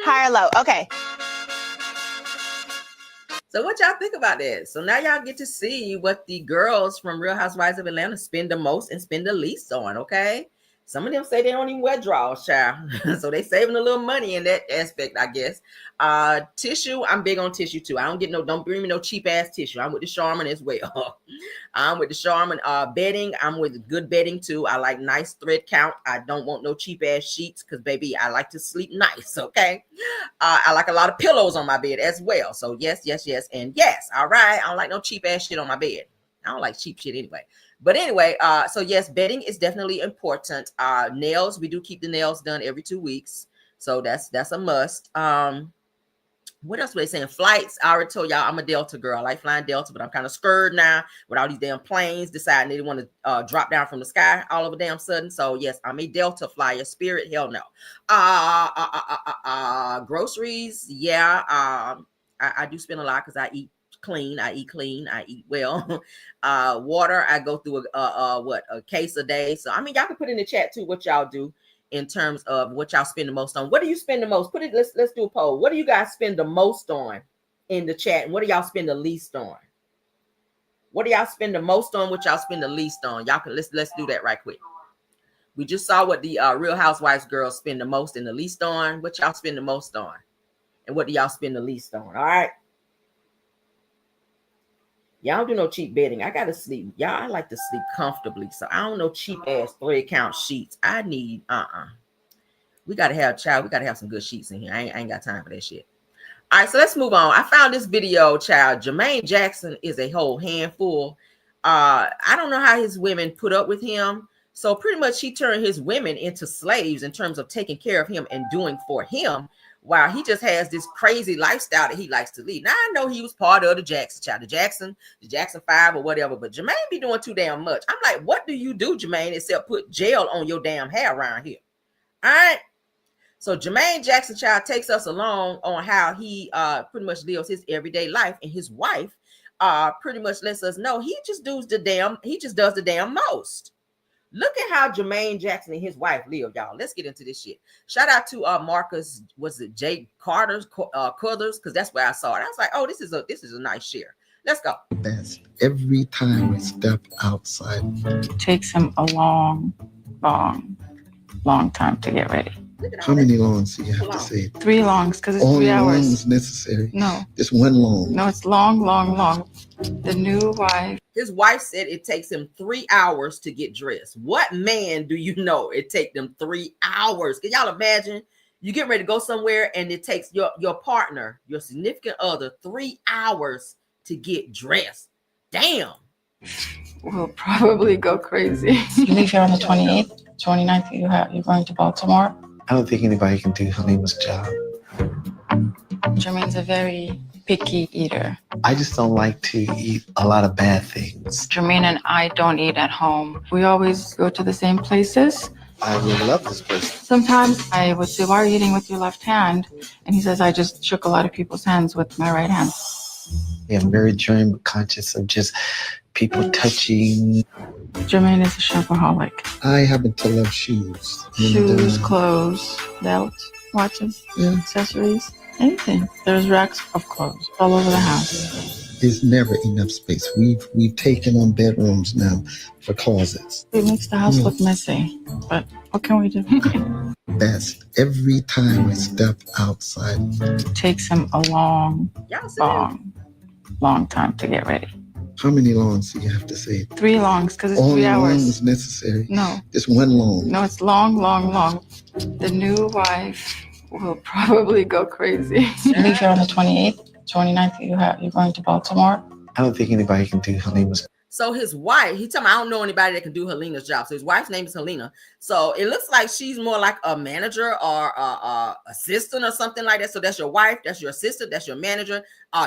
High or low? Okay. So what y'all think about that? So now y'all get to see what the girls from Real Housewives of Atlanta spend the most and spend the least on, okay? Some of them say they don't even wear drawers, child. So they saving a little money in that aspect, I guess. Tissue, I'm big on tissue too. I don't bring me no cheap ass tissue. I'm with the Charmin as well. I'm with the Charmin. Bedding, I'm with good bedding too. I like nice thread count. I don't want no cheap ass sheets because baby, I like to sleep nice, okay? I like a lot of pillows on my bed as well. So yes, and yes. All right. I don't like no cheap ass shit on my bed. I don't like cheap shit anyway. But anyway, so yes, bedding is definitely important. Nails, we do keep the nails done every 2 weeks. So that's a must. What else were they saying? Flights. I already told y'all I'm a Delta girl. I like flying Delta, but I'm kind of scared now with all these damn planes deciding they want to drop down from the sky all of a damn sudden. So yes, I'm a Delta flyer. Spirit, hell no. Groceries, yeah. I do spend a lot because I eat clean, I eat well. Water, I go through a case a day. So I mean, y'all can put in the chat too what y'all do in terms of what y'all spend the most on. What do you spend the most? Let's do a poll. What do you guys spend the most on in the chat? And what do y'all spend the least on? What do y'all spend the most on? What y'all spend the least on? Y'all can let's do that right quick. We just saw what the Real Housewives girls spend the most and the least on. What y'all spend the most on? And what do y'all spend the least on? All right. Y'all don't do no cheap bedding. I gotta sleep. Y'all, I like to sleep comfortably. So I don't know cheap ass thread count sheets. I need We gotta have we gotta have some good sheets in here. I ain't got time for that shit. All right, so let's move on. I found this video, child. Jermaine Jackson is a whole handful. I don't know how his women put up with him. So pretty much he turned his women into slaves in terms of taking care of him and doing for him. While he just has this crazy lifestyle that he likes to lead. Now, I know he was part of the Jackson child, the Jackson 5 or whatever, but Jermaine be doing too damn much. I'm like, what do you do, Jermaine, except put gel on your damn hair around here? All right. So Jermaine Jackson child takes us along on how he pretty much lives his everyday life, and his wife pretty much lets us know he just does the damn most. Look at how Jermaine Jackson and his wife live, y'all. Let's get into this shit. Shout out to Marcus, was it Jay Carter's Cuthers? Because that's where I saw it. I was like, oh, this is a nice share. Let's go. Best every time we step outside. It takes him a long time to get ready. How many longs do you have to say? 3 longs, because it's Only 3 hours. long is necessary. No. Just one long. No, it's long. The new wife. His wife said it takes him 3 hours to get dressed. What man do you know it take them 3 hours? Can y'all imagine? You get ready to go somewhere and it takes your partner, your significant other, 3 hours to get dressed. Damn. We'll probably go crazy. You leave here on the 28th, 29th. You're going to Baltimore. I don't think anybody can do Halima's job. Jermaine's a very picky eater. I just don't like to eat a lot of bad things. Jermaine and I don't eat at home. We always go to the same places. I really love this place. Sometimes I would say, why are you eating with your left hand? And he says, I just shook a lot of people's hands with my right hand. Yeah, I'm very dream conscious of just people touching. Jermaine is a shopaholic. I happen to love shoes. Shoes, clothes, belts, watches, accessories, anything. There's racks of clothes all over the house. There's never enough space. We've taken on bedrooms now for closets. It makes the house look messy, but what can we do? Best every time I step outside. It takes him a long time to get ready. How many longs do you have to say? 3 longs, because it's Only 3 hours. Long is necessary. No. Just one long. No, it's long. The new wife will probably go crazy. You leave here on the 28th, 29th. You're going to Baltimore. I don't think anybody can do Halima's. So his wife, he told me, I don't know anybody that can do Helena's job. So his wife's name is Helena. So it looks like she's more like a manager or a assistant or something like that. So that's your wife, that's your assistant, that's your manager,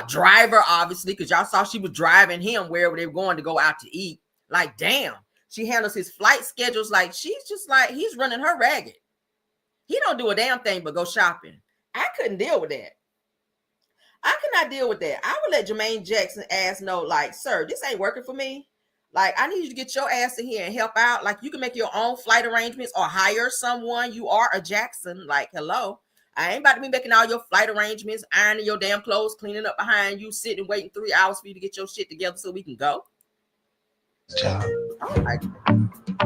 driver, obviously, because y'all saw she was driving him wherever they were going to go out to eat. Like, damn, she handles his flight schedules. Like, she's just like, he's running her ragged. He don't do a damn thing but go shopping. I couldn't deal with that. I cannot deal with that. I would let Jermaine Jackson ass know, like, sir, this ain't working for me. Like, I need you to get your ass in here and help out. Like, you can make your own flight arrangements or hire someone. You are a Jackson. Like, hello. I ain't about to be making all your flight arrangements, ironing your damn clothes, cleaning up behind you, sitting waiting 3 hours for you to get your shit together so we can go. Job. Oh my.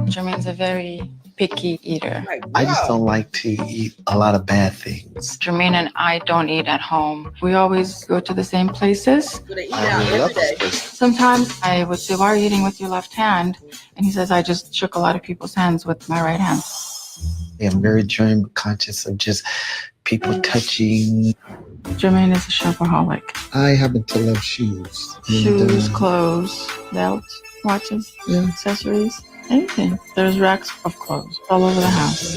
Jermaine's a very picky eater. Like, I just don't like to eat a lot of bad things. Jermaine and I don't eat at home. We always go to the same places. So they eat out every day. Sometimes I would say, why are you eating with your left hand? And he says, I just shook a lot of people's hands with my right hand. Yeah, I'm very dream conscious of just people touching. Jermaine is a shopaholic. I happen to love shoes. Shoes, clothes, belts, watches, accessories, anything. There's racks of clothes all over the house.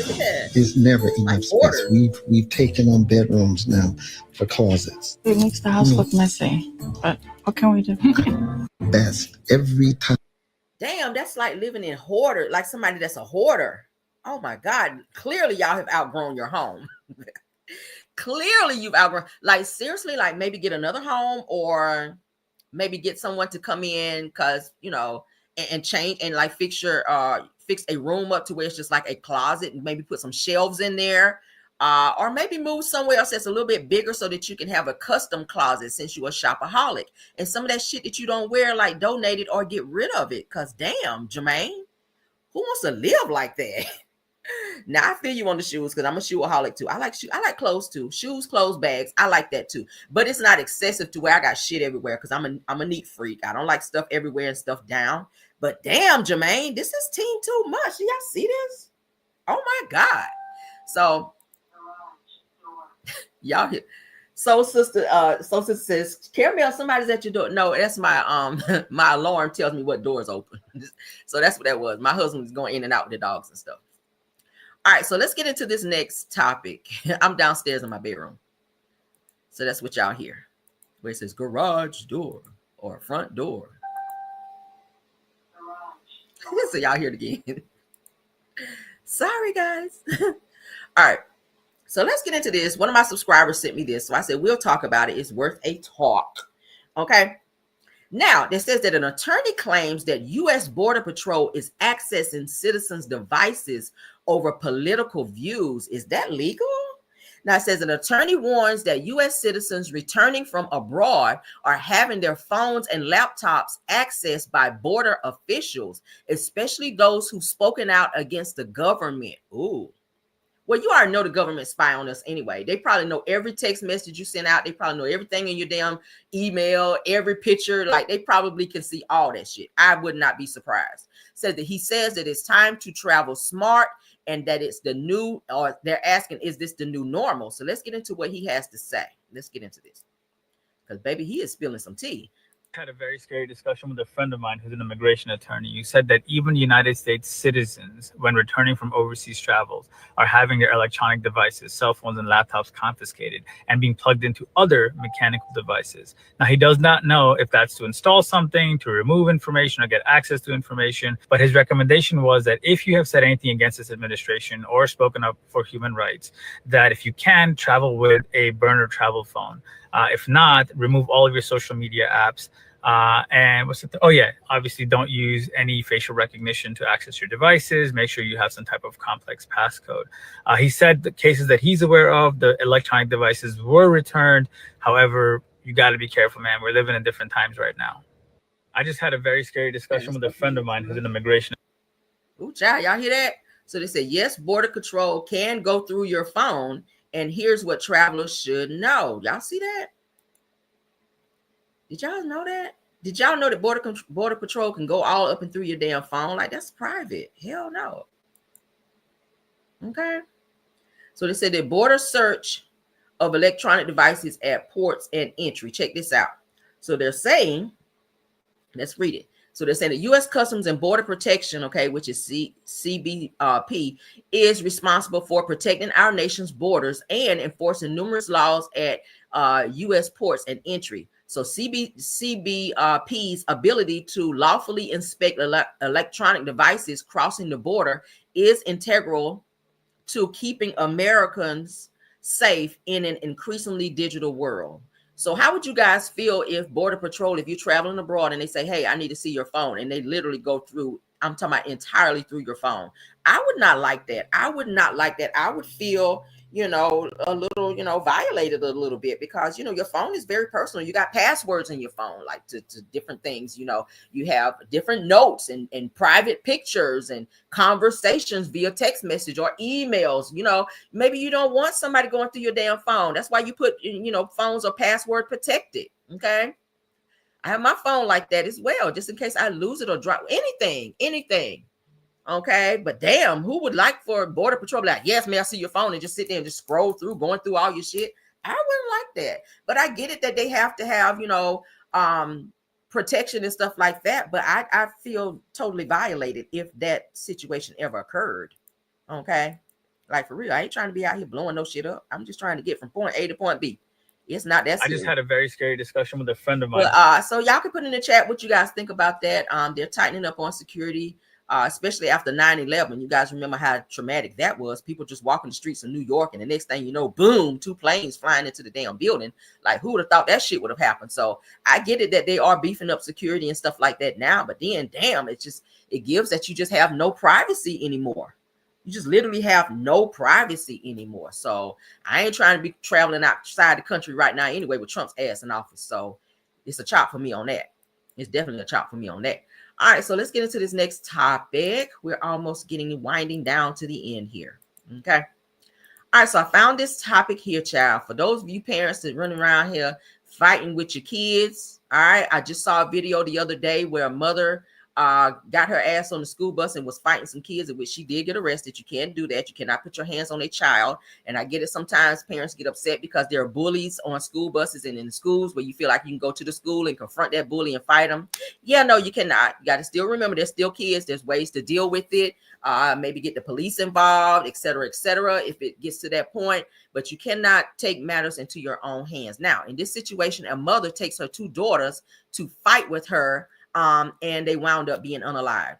There's never enough space. We've taken on bedrooms now for closets. It makes the house look messy, but what can we do? Best every time. Damn, that's like living in hoarder, like somebody that's a hoarder. Oh my God. Clearly y'all have outgrown your home. Clearly you've outgrown, like seriously, like maybe get another home or maybe get someone to come in because, you know, and change and like fix a room up to where it's just like a closet and maybe put some shelves in there. Or maybe move somewhere else that's a little bit bigger so that you can have a custom closet since you're a shopaholic. And some of that shit that you don't wear, like donate it or get rid of it. Cause damn, Jermaine, who wants to live like that? Now I feel you on the shoes because I'm a shoeaholic too. I like clothes too. Shoes, clothes, bags. I like that too. But it's not excessive to where I got shit everywhere because I'm a neat freak. I don't like stuff everywhere and stuff down. But damn, Jermaine, this is team too much. Do y'all see this? Oh my God. So y'all here. So sister says, Caramel, somebody's at your door. No, that's my my alarm tells me what door's open. So that's what that was. My husband was going in and out with the dogs and stuff. All right, so let's get into this next topic. I'm downstairs in my bedroom. So that's what y'all hear. Where it says garage door or front door. So y'all hear it again. Sorry, guys. All right. So let's get into this. One of my subscribers sent me this. So I said, we'll talk about it. It's worth a talk. Okay. Now, it says that an attorney claims that U.S. Border Patrol is accessing citizens' devices over political views. Is that legal? Now it says an attorney warns that U.S. citizens returning from abroad are having their phones and laptops accessed by border officials, especially those who've spoken out against the government. Ooh. Well, you already know the government spy on us anyway. They probably know every text message you send out. They probably know everything in your damn email, every picture. Like, they probably can see all that shit. I would not be surprised. He says that it's time to travel smart and that it's the new, or they're asking, is this the new normal? So let's get into what he has to say. Let's get into this. Because, baby, he is spilling some tea. Had a very scary discussion with a friend of mine who's an immigration attorney. You said that even United States citizens, when returning from overseas travels, are having their electronic devices, cell phones and laptops confiscated and being plugged into other mechanical devices. Now, he does not know if that's to install something, to remove information or get access to information, but his recommendation was that if you have said anything against this administration or spoken up for human rights, that if you can, travel with a burner travel phone. If not, remove all of your social media apps. And what's the obviously don't use any facial recognition to access your devices. Make sure you have some type of complex passcode. He said the cases that he's aware of, the electronic devices were returned. However, you got to be careful, man. We're living in different times right now. I just had a very scary discussion with a friend of mine who's an immigration. Ooh, child, y'all hear that? So they said, yes, border control can go through your phone. And here's what travelers should know. Y'all see that? Did y'all know that? Did y'all know that border patrol can go all up and through your damn phone? Like, that's private. Hell no. Okay. So they said that border search of electronic devices at ports and entry. Check this out. So they're saying, let's read it. So they're saying the U.S. Customs and Border Protection, okay, which is CBP, is responsible for protecting our nation's borders and enforcing numerous laws at U.S. ports and entry. So CBP's ability to lawfully inspect electronic devices crossing the border is integral to keeping Americans safe in an increasingly digital world. So how would you guys feel if Border Patrol, if you're traveling abroad and they say, hey, I need to see your phone, and they literally go through, I'm talking about entirely through your phone? I would not like that. I would not like that. I would feel, a little, violated a little bit because, your phone is very personal. You got passwords in your phone, like to different things. You have different notes and private pictures and conversations via text message or emails. Maybe you don't want somebody going through your damn phone. That's why you put, phones are password protected. Okay. I have my phone like that as well, just in case I lose it or drop anything. Okay, but damn, who would like for Border Patrol like, yes, may I see your phone, and just sit there and just scroll through, going through all your shit? I wouldn't like that. But I get it that they have to have, protection and stuff like that. But I feel totally violated if that situation ever occurred. Okay, like for real, I ain't trying to be out here blowing no shit up. I'm just trying to get from point A to point B. It's not that serious. I just had a very scary discussion with a friend of mine. So y'all can put in the chat what you guys think about that. They're tightening up on security. Especially after 9/11, you guys remember how traumatic that was. People just walking the streets of New York, and the next thing you know, boom, 2 planes flying into the damn building. Like, who would have thought that shit would have happened? So I get it that they are beefing up security and stuff like that now, but then, damn, it gives that you just have no privacy anymore. You just literally have no privacy anymore. So I ain't trying to be traveling outside the country right now anyway with Trump's ass in office. So it's a chop for me on that. It's definitely a chop for me on that. All right, so let's get into this next topic. We're almost winding down to the end here. Okay. All right, so I found this topic here, child. For those of you parents that running around here fighting with your kids. All right, I just saw a video the other day where a mother got her ass on the school bus and was fighting some kids, in which she did get arrested. You can't do that. You cannot put your hands on a child. And I get it. Sometimes parents get upset because there are bullies on school buses and in schools where you feel like you can go to the school and confront that bully and fight them. Yeah, no, you cannot. You got to still remember there's still kids. There's ways to deal with it. Maybe get the police involved, et cetera, if it gets to that point. But you cannot take matters into your own hands. Now, in this situation, a mother takes her 2 daughters to fight with her. And they wound up being unalived.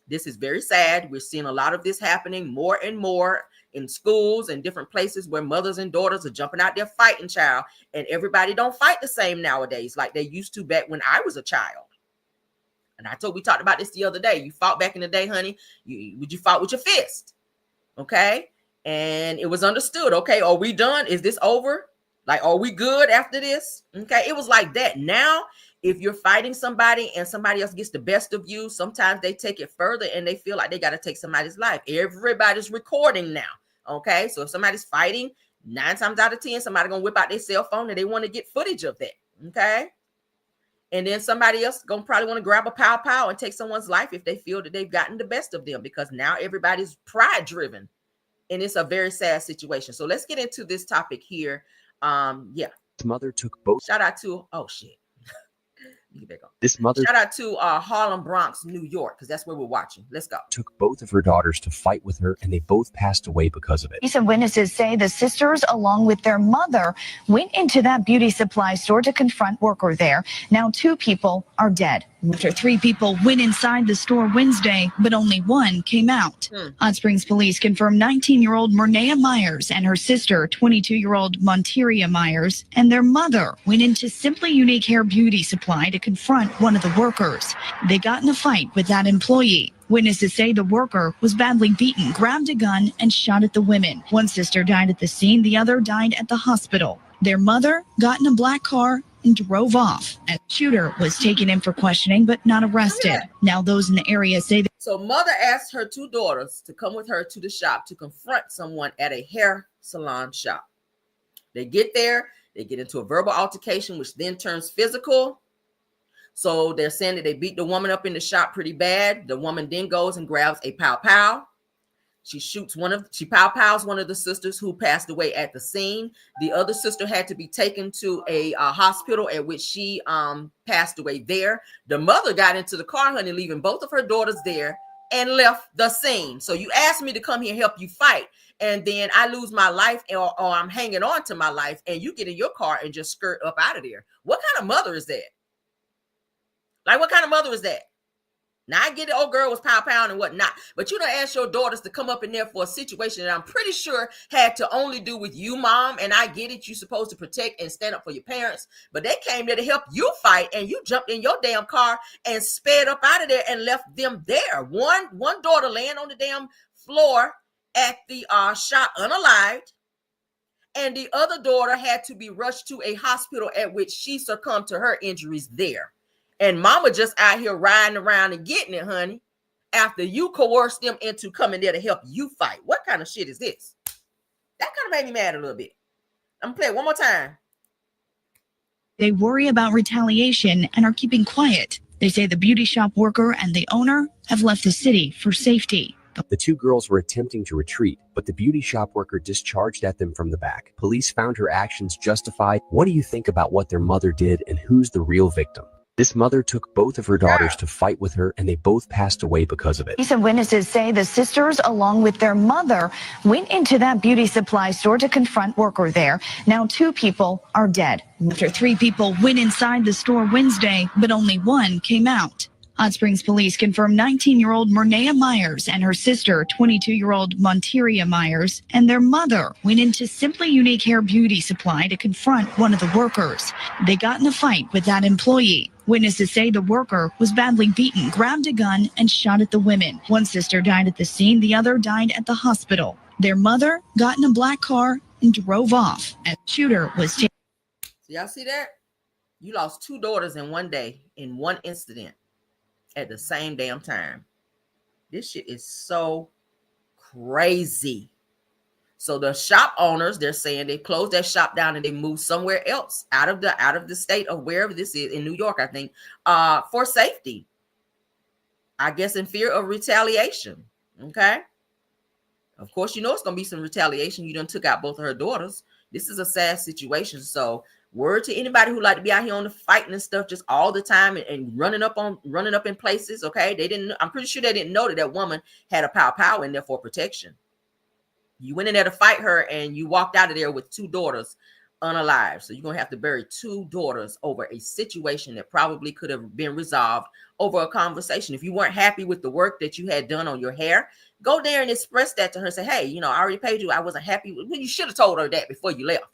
This is very sad. We're seeing a lot of this happening more and more in schools and different places where mothers and daughters are jumping out there fighting, child. And everybody don't fight the same nowadays like they used to back when I was a child. And we talked about this the other day. You fought back in the day, honey. Would you fight with your fist? Okay. And it was understood. Okay, are we done? Is this over? Like, are we good after this? Okay, it was like that. Now, if you're fighting somebody and somebody else gets the best of you, sometimes they take it further and they feel like they got to take somebody's life. Everybody's recording now. Okay, so if somebody's fighting, 9 times out of 10, somebody gonna whip out their cell phone and they want to get footage of that. Okay, and then somebody else gonna probably want to grab a pow and take someone's life if they feel that they've gotten the best of them, because now everybody's pride driven, and it's a very sad situation. So let's get into this topic here. Yeah. His mother took both. Shout out to get back on. This mother Shout out to Harlem, Bronx, New York, because that's where we're watching. Let's go. took both of her daughters to fight with her, and they both passed away because of it. Some witnesses say the sisters, along with their mother, went into that beauty supply store to confront worker there. Now 2 people are dead after 3 people went inside the store Wednesday, but only 1 came out. Hot Springs police confirmed 19-year-old Mernea Myers and her sister, 22-year-old Monteria Myers, and their mother went into Simply Unique Hair Beauty Supply to confront one of the workers. They got in a fight with that employee. Witnesses say the worker was badly beaten, grabbed a gun, and shot at the women. One sister died at the scene, the other died at the hospital. Their mother got in a black car and drove off. A shooter was taken in for questioning, but not arrested. Now those in the area say that. So mother asked her 2 daughters to come with her to the shop to confront someone at a hair salon shop. They get there, they get into a verbal altercation, which then turns physical. So they're saying that they beat the woman up in the shop pretty bad. The woman then goes and grabs a pow. She pow-pows one of the sisters who passed away at the scene. The other sister had to be taken to a hospital at which she passed away there. The mother got into the car, honey, leaving both of her daughters there and left the scene. So you asked me to come here and help you fight, and then I lose my life or I'm hanging on to my life, and you get in your car and just skirt up out of there. What kind of mother is that? Like, what kind of mother is that? Now, I get it, old girl was pow-pow and whatnot, but you don't ask your daughters to come up in there for a situation that I'm pretty sure had to only do with you, mom, and I get it. You're supposed to protect and stand up for your parents, but they came there to help you fight, and you jumped in your damn car and sped up out of there and left them there. One daughter laying on the damn floor at the shop unalived, and the other daughter had to be rushed to a hospital at which she succumbed to her injuries there. And mama just out here riding around and getting it, honey, after you coerced them into coming there to help you fight. What kind of shit is this? That kind of made me mad a little bit. I'm gonna play it one more time. They worry about retaliation and are keeping quiet. They say the beauty shop worker and the owner have left the city for safety. The 2 girls were attempting to retreat, but the beauty shop worker discharged at them from the back. Police found her actions justified. What do you think about what their mother did, and who's the real victim? This mother took both of her daughters to fight with her, and they both passed away because of it. Some witnesses say the sisters, along with their mother, went into that beauty supply store to confront worker there. Now 2 people are dead after 3 people went inside the store Wednesday, but only 1 came out. Hot Springs police confirmed 19-year-old Mernea Myers and her sister, 22-year-old Monteria Myers, and their mother went into Simply Unique Hair Beauty Supply to confront one of the workers. They got in a fight with that employee. Witnesses say the worker was badly beaten, grabbed a gun, and shot at the women. One sister died at the scene, the other died at the hospital. Their mother got in a black car and drove off. A shooter was taken. So y'all see that? You lost 2 daughters in one day, in one incident, at the same damn time. This shit is so crazy. So the shop owners, they're saying they closed that shop down and they moved somewhere else out of the state of wherever this is, in New York, I think, for safety. I guess in fear of retaliation. Okay. Of course, you know it's gonna be some retaliation. You done took out both of her daughters. This is a sad situation. So word to anybody who like to be out here on the fighting and stuff just all the time and running up in places. Okay. I'm pretty sure they didn't know that woman had a pow in there for protection. You went in there to fight her and you walked out of there with 2 daughters unalived. So you're going to have to bury 2 daughters over a situation that probably could have been resolved over a conversation. If you weren't happy with the work that you had done on your hair, go there and express that to her. Say, hey, I already paid you. I wasn't happy. Well, you should have told her that before you left.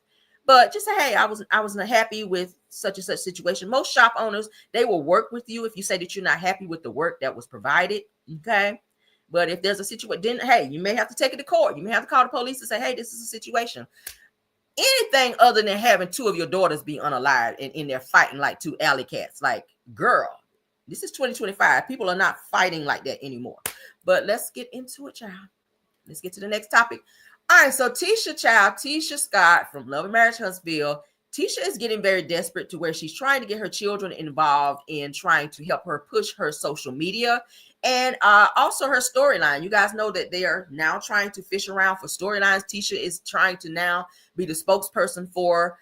But just say, hey, I wasn't happy with such and such situation. Most shop owners, they will work with you if you say that you're not happy with the work that was provided. Okay. But if there's a situation, then hey, you may have to take it to court. You may have to call the police and say, hey, this is a situation. Anything other than having two of your daughters be unalived and in there fighting like two alley cats, like, girl, this is 2025. People are not fighting like that anymore. But let's get into it, child. Let's get to the next topic. All right, so Tisha Scott from Love and Marriage Huntsville. Tisha is getting very desperate to where she's trying to get her children involved in trying to help her push her social media and also her storyline. You guys know that they are now trying to fish around for storylines. Tisha is trying to now be the spokesperson for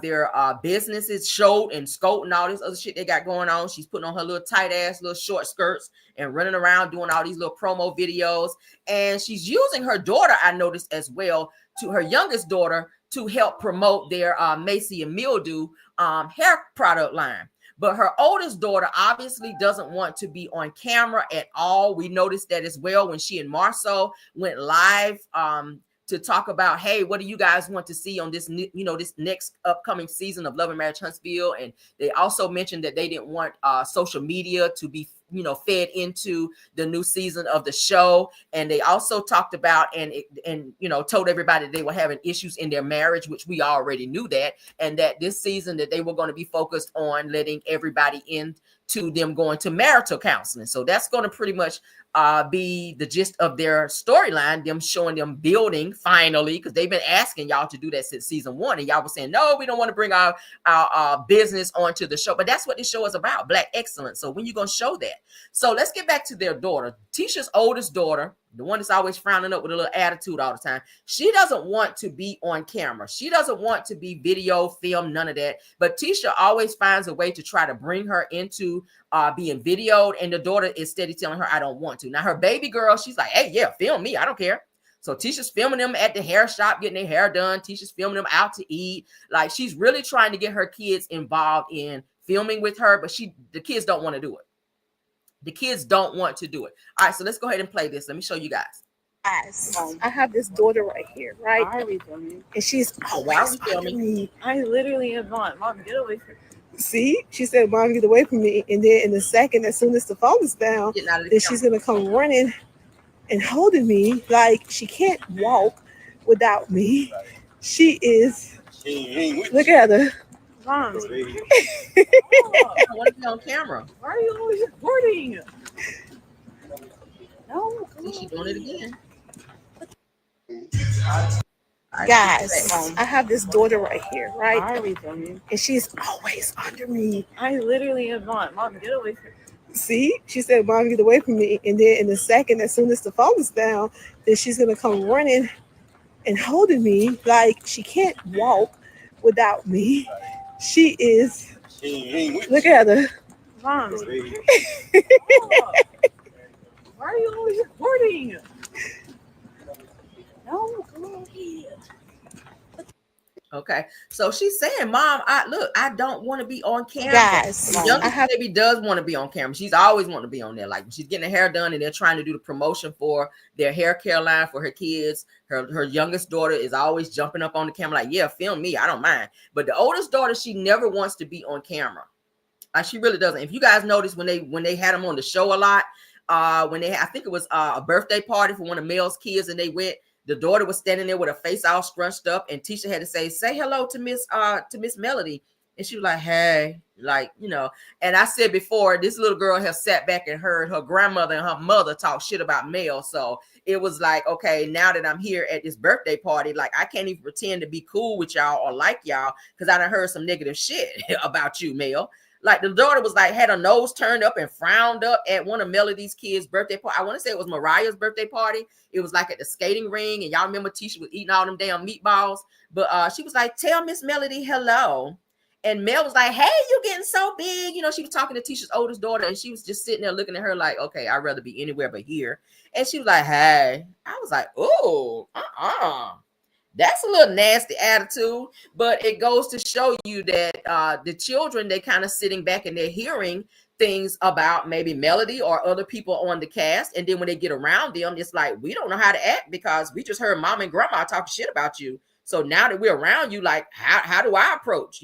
their businesses, Show and Scope and all this other shit they got going on. She's putting on her little tight ass little short skirts and running around doing all these little promo videos. And she's using her daughter, I noticed as well, to her youngest daughter to help promote their Macy and Mildew hair product line. But her oldest daughter obviously doesn't want to be on camera at all. We noticed that as well when she and Marceau went live to talk about, hey, what do you guys want to see on this, this next upcoming season of Love and Marriage Huntsville? And they also mentioned that they didn't want social media to be fed into the new season of the show. And they also talked about and told everybody they were having issues in their marriage, which we already knew that, and that this season that they were going to be focused on letting everybody into them going to marital counseling. So that's going to pretty much be the gist of their storyline, them showing them building finally, because they've been asking y'all to do that since season 1, and y'all were saying, no, we don't want to bring our business onto the show. But that's what this show is about, Black excellence. So when you going to show that? So let's get back to their daughter. Tisha's oldest daughter, the one that's always frowning up with a little attitude all the time, she doesn't want to be on camera. She doesn't want to be video, film, none of that. But Tisha always finds a way to try to bring her into being videoed. And the daughter is steady telling her, I don't want to. Now, her baby girl, she's like, hey, yeah, film me. I don't care. So Tisha's filming them at the hair shop, getting their hair done. Tisha's filming them out to eat. Like, she's really trying to get her kids involved in filming with her, but the kids don't want to do it. The kids don't want to do it. All right, so let's go ahead and play this. Let me show you guys. I have this daughter right here, right? Why are we filming? And she's always under me. I literally am not. Mom, get away from me. See? She said, Mom, get away from me. And then in a second, as soon as the phone is down, then she's going to come running and holding me like she can't walk without me. She is. Look at her. Mom. I want to be on camera. Why are you always recording? No. See, she's doing it again. Guys, I have this daughter right here, right? Why are we filming? And she's always under me. I literally am not. Mom, get away from me. See? She said, Mom, get away from me. And then in a second, as soon as the phone is down, then she's going to come running and holding me like she can't walk without me. She is. Look at her. Mom. Why are you always recording? No, come on here. Okay, so she's saying, Mom, I don't want to be on camera. Guys, youngest baby does want to be on camera. She's always wanted to be on there. Like when she's getting her hair done and they're trying to do the promotion for their hair care line for her kids. Her youngest daughter is always jumping up on the camera like, yeah, film me, I don't mind. But the oldest daughter, she never wants to be on camera. She really doesn't. If you guys notice when they had them on the show a lot, I think it was a birthday party for one of Mel's kids, and they went. The daughter was standing there with her face all scrunched up, and Tisha had to say hello to Miss Melody, and she was like, hey, like, And I said before, this little girl has sat back and heard her grandmother and her mother talk shit about Mel, so it was like, okay, now that I'm here at this birthday party, like I can't even pretend to be cool with y'all or like y'all because I done heard some negative shit about you, Mel. Like the daughter was like, had her nose turned up and frowned up at one of Melody's kids' birthday party. I want to say it was Mariah's birthday party. It was like at the skating ring. And y'all remember Tisha was eating all them damn meatballs. But she was like, tell Miss Melody hello. And Mel was like, hey, you getting so big. She was talking to Tisha's oldest daughter. And she was just sitting there looking at her like, okay, I'd rather be anywhere but here. And she was like, hey. I was like, oh, That's a little nasty attitude, but it goes to show you that the children, they kind of sitting back and they're hearing things about maybe Melody or other people on the cast. And then when they get around them, it's like, we don't know how to act because we just heard mom and grandma talking shit about you. So now that we're around you, like, how do I approach,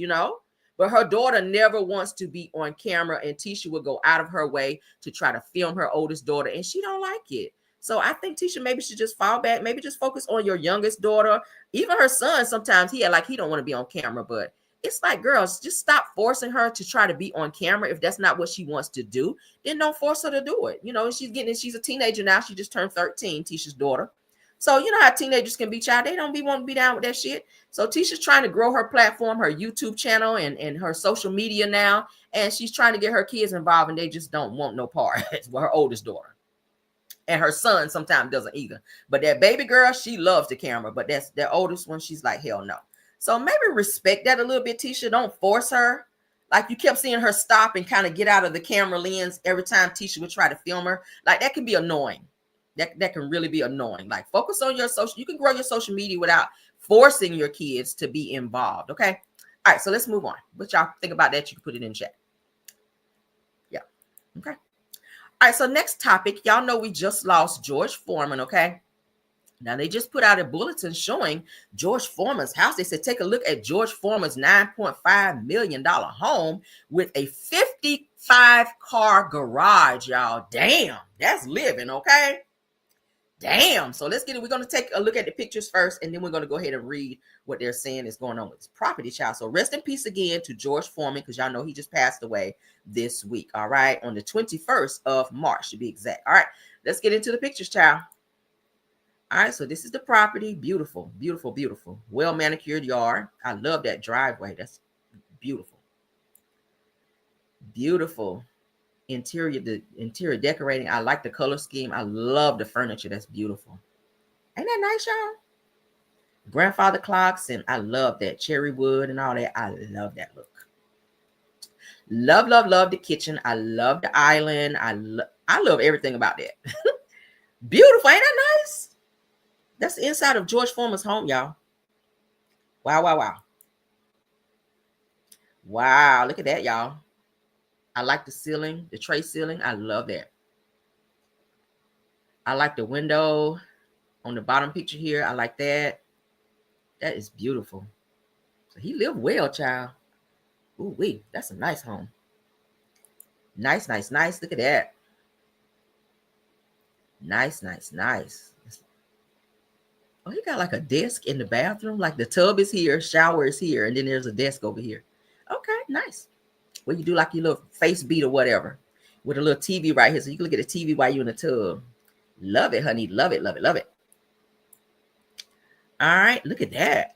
But her daughter never wants to be on camera, and Tisha would go out of her way to try to film her oldest daughter, and she don't like it. So I think Tisha maybe should just fall back, maybe just focus on your youngest daughter. Even her son, sometimes he don't want to be on camera, but it's like, girls, just stop forcing her to try to be on camera. If that's not what she wants to do, then don't force her to do it. You know, she's a teenager now. She just turned 13, Tisha's daughter. So you know how teenagers can be, child. They don't want to be down with that shit. So Tisha's trying to grow her platform, her YouTube channel, and her social media now. And she's trying to get her kids involved, and they just don't want no part. Well, her oldest daughter. And her son sometimes doesn't either. But that baby girl, she loves the camera. But that's the oldest one. She's like, hell no. So maybe respect that a little bit, Tisha. Don't force her. Like you kept seeing her stop and kind of get out of the camera lens every time Tisha would try to film her. Like that can be annoying. That can really be annoying. Like focus on your social. You can grow your social media without forcing your kids to be involved. Okay. All right. So let's move on. What y'all think about that? You can put it in chat. Yeah. Okay. All right, so next topic, y'all know we just lost George Foreman, okay? Now, they just put out a bulletin showing George Foreman's house. They said, take a look at George Foreman's $9.5 million home with a 55-car garage, y'all. Damn, that's living, okay? Damn. So let's get it. We're going to take a look at the pictures first, and then we're going to go ahead and read what they're saying is going on with this property, child. So rest in peace again to George Foreman, because y'all know he just passed away this week. All right. On the 21st of March, to be exact. All right. Let's get into the pictures, child. All right. So this is the property. Beautiful, beautiful, beautiful. Well manicured yard. I love that driveway. That's beautiful. Beautiful. The interior decorating. I like the color scheme. I love the furniture. That's beautiful. Ain't that nice, y'all? Grandfather clocks, and I love that cherry wood and all that. I love that look. Love, love, love the kitchen. I love the island. I love everything about that. Beautiful. Ain't that nice? That's the inside of George Foreman's home, y'all. Wow, wow, wow. Wow, look at that, y'all. I like the ceiling, the tray ceiling. I love that. I like the window on the bottom picture here. I like that. That is beautiful. So he lived well, child. Ooh, wee. That's a nice home. Nice, nice, nice. Look at that. Nice, nice, nice. Oh, he got like a desk in the bathroom. Like the tub is here, shower is here, and then there's a desk over here. Okay, nice. Where you do like your little face beat or whatever with a little TV right here. So you can look at the TV while you're in the tub. Love it, honey. Love it, love it, love it. All right, look at that.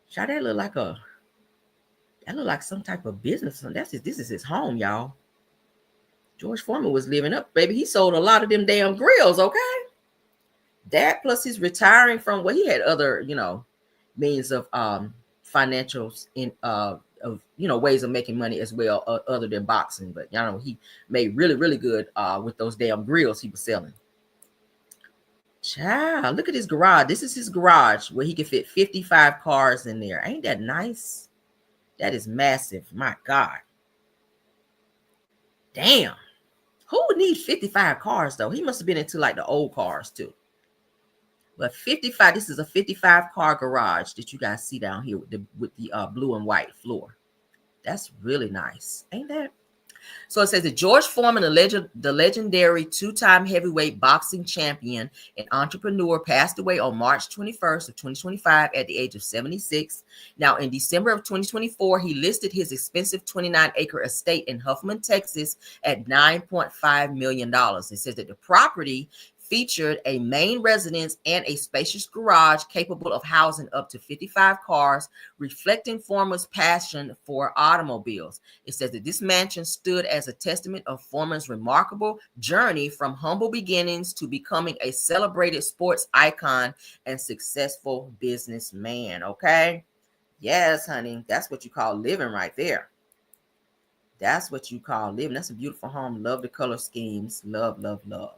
Child, that look like some type of business. This is his home, y'all. George Foreman was living up, baby. He sold a lot of them damn grills, okay? That plus he's retiring from, well, he had other, means of financials in ways of making money as well, other than boxing. But y'all know he made really, really good with those damn grills he was selling. Child, look at his garage. This is his garage where he can fit 55 cars in there. Ain't that nice? That is massive. My God. Damn. Who would need 55 cars though? He must have been into like the old cars too. But 55, this is a 55 car garage that you guys see down here with the blue and white floor. That's really nice. Ain't that? So it says that George Foreman, the legendary two-time heavyweight boxing champion and entrepreneur, passed away on March 21st of 2025 at the age of 76. Now, in December of 2024, he listed his expensive 29-acre estate in Huffman, Texas at $9.5 million. It says that the property featured a main residence and a spacious garage capable of housing up to 55 cars, reflecting Foreman's passion for automobiles. It says that this mansion stood as a testament of Foreman's remarkable journey from humble beginnings to becoming a celebrated sports icon and successful businessman. Okay? Yes, honey. That's what you call living right there. That's what you call living. That's a beautiful home. Love the color schemes. Love, love, love.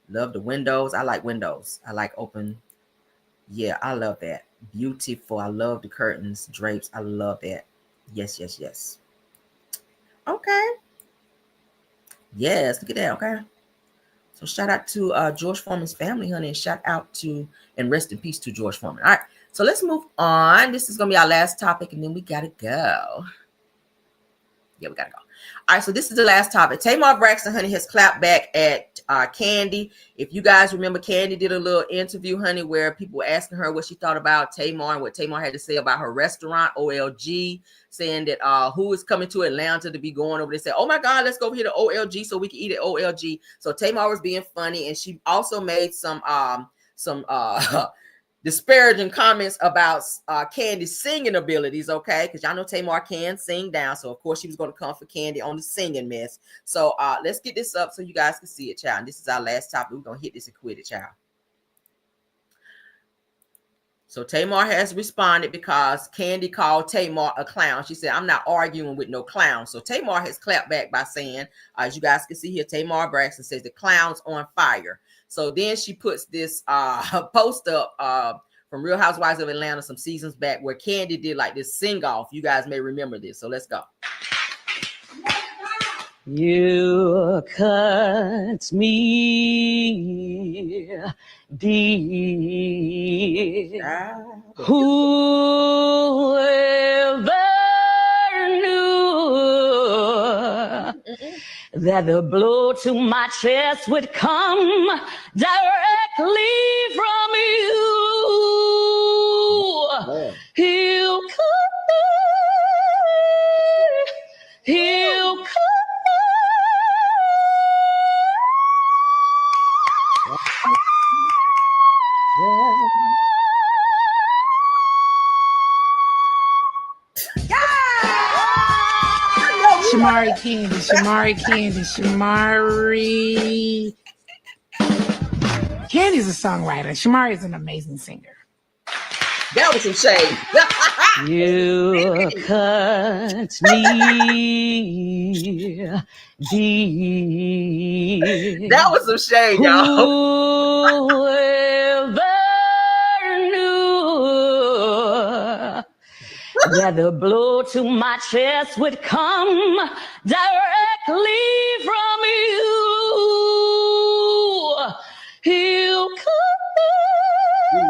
Love the windows. I like windows. I like open. Yeah, I love that. Beautiful. I love the curtains, drapes. I love that. Yes, yes, yes. Okay. Yes, look at that. Okay. So shout out to George Foreman's family, honey, and shout out to and rest in peace to George Foreman. All right. So let's move on. This is going to be our last topic, and then we got to go. Yeah, we gotta go. All right, so this is the last topic. Tamar Braxton, honey, has clapped back at Kandi. If you guys remember, Kandi did a little interview, honey, where people were asking her what she thought about Tamar and what Tamar had to say about her restaurant, OLG, saying that who is coming to Atlanta to be going over there. Say, oh my God, let's go over here to OLG so we can eat at OLG. So Tamar was being funny, and she also made some disparaging comments about Kandi's singing abilities, okay? Because y'all know Tamar can sing down. So, of course, she was going to come for Kandi on the singing mess. So, let's get this up so you guys can see it, child. And this is our last topic. We're going to hit this and quit it, child. So, Tamar has responded because Kandi called Tamar a clown. She said, I'm not arguing with no clown. So, Tamar has clapped back by saying, as you guys can see here, Tamar Braxton says the clown's on fire. So then she puts this post up from Real Housewives of Atlanta some seasons back where Kandi did like this sing off. You guys may remember this. So let's go. You cut me deep. Whoever knew that the blow to my chest would come directly from you. He'll cut me. He'll cut Shamari Candy's a songwriter. Shamari is an amazing singer. That was some shade. You cut me deep. That was some shade, y'all. Whoever knew that the blow to my chest would come directly from you. He'll cut me.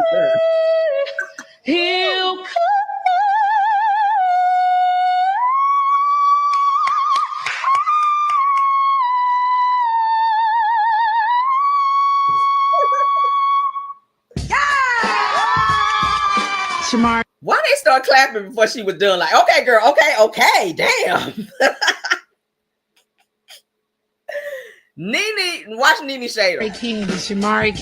He'll cut Shamari. Why they start clapping before she was done? Like, okay, girl, okay, damn. Nene, watch Nene Shader. Shamari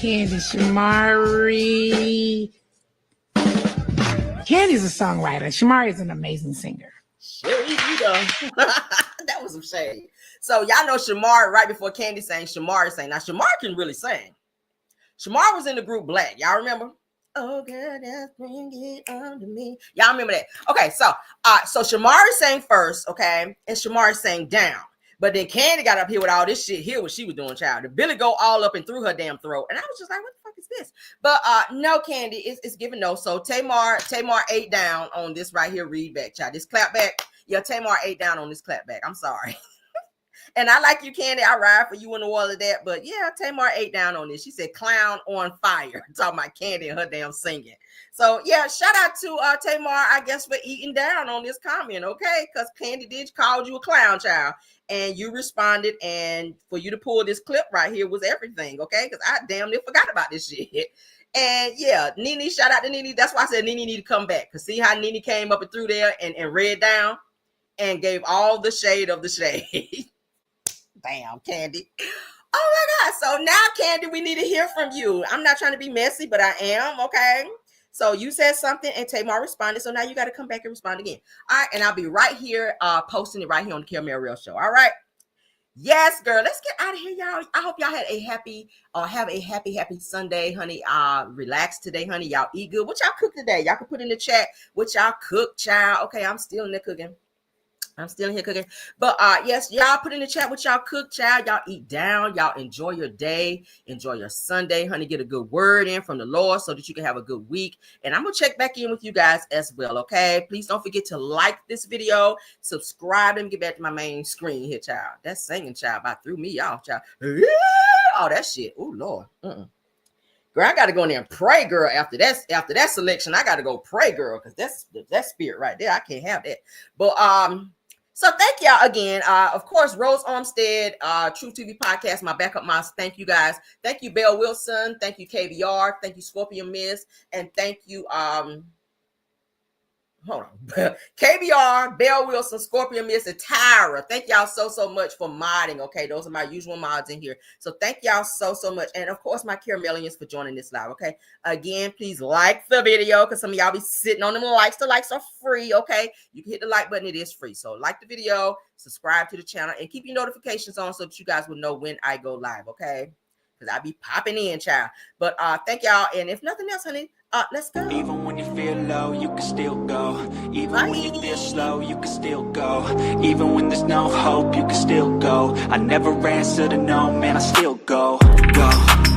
Candy's a songwriter. Shamari is an amazing singer. Shit, you know. That was some shade. So y'all know Shamar right before Kandi sang, Shamar sang. Now Shamar can really sing. Shamar was in the group Black. Y'all remember? Oh girl, just bring it on to me. Y'all remember that? Okay, so Shamar sang first, okay, and Shamar sang down. But then Kandi got up here with all this shit. Here, what she was doing, child. The Billy go all up and through her damn throat, and I was just like, "What the fuck is this?" But no, Kandi, it's giving no. So Tamar ate down on this right here. Read back, child. This clap back. Yeah, Tamar ate down on this clap back. I'm sorry. And I like you, Kandi. I ride for you and all of that. But yeah, Tamar ate down on this. She said, "Clown on fire." Talking about Kandi and her damn singing. So yeah, shout out to Tamar, I guess, for eating down on this comment, okay? Because Kandi did call you a clown, child. And you responded, and for you to pull this clip right here was everything, okay? Because I damn near forgot about this shit. And yeah, Nene, shout out to Nene. That's why I said Nene need to come back. Because see how Nene came up and through there and read down and gave all the shade of the shade. Damn, Kandi. Oh my God. So now, Kandi, we need to hear from you. I'm not trying to be messy, but I am, okay? So you said something and Tamar responded. So now you got to come back and respond again. All right. And I'll be right here posting it right here on the Caramel Real Show. All right. Yes, girl. Let's get out of here, y'all. I hope y'all had a happy Sunday, honey. Relax today, honey. Y'all eat good. What y'all cook today? Y'all can put in the chat what y'all cook, child. Okay, I'm still in there cooking. I'm still in here cooking. But yes, y'all put in the chat what y'all cook, child. Y'all eat down. Y'all enjoy your day. Enjoy your Sunday, honey. Get a good word in from the Lord so that you can have a good week. And I'm going to check back in with you guys as well, okay? Please don't forget to like this video, subscribe, and get back to my main screen here, child. That singing, child, about threw me off, child. Oh, that shit. Oh, Lord. Girl, I got to go in there and pray, girl. After that selection, I got to go pray, girl, because that's that spirit right there. I can't have that. But So thank y'all again. Of course, Rose Armstead, True TV Podcast, my backup moms. Thank you guys. Thank you, Belle Wilson. Thank you, KVR. Thank you, Scorpion Miss. And thank you, hold on. KVR, Belle Wilson, Scorpion Miss, and Tyra. Thank y'all so much for modding. Okay, those are my usual mods in here. So thank y'all so much. And of course, my Caramellians for joining this live. Okay, again, please like the video because some of y'all be sitting on them likes. The likes are free. Okay, you can hit the like button. It is free. So like the video, subscribe to the channel, and keep your notifications on so that you guys will know when I go live. Okay, because I be popping in, child. But thank y'all. And if nothing else, honey, let's go. Even when you feel low, you can still go. Even when you feel slow, you can still go. Even when there's no hope, you can still go. I never answer to no, man, I still go. Go,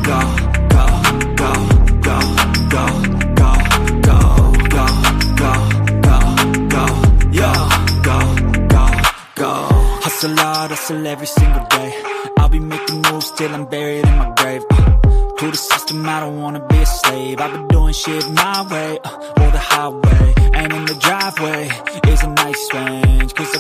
go, go, go, go, go, go, go, go, go, go, go, yo, go. Hustle hard, hustle every single day. I'll be making moves till I'm buried in my grave. To the system, I don't wanna be a slave. I've been doing shit my way, or the highway. And in the driveway is a nice range, 'cause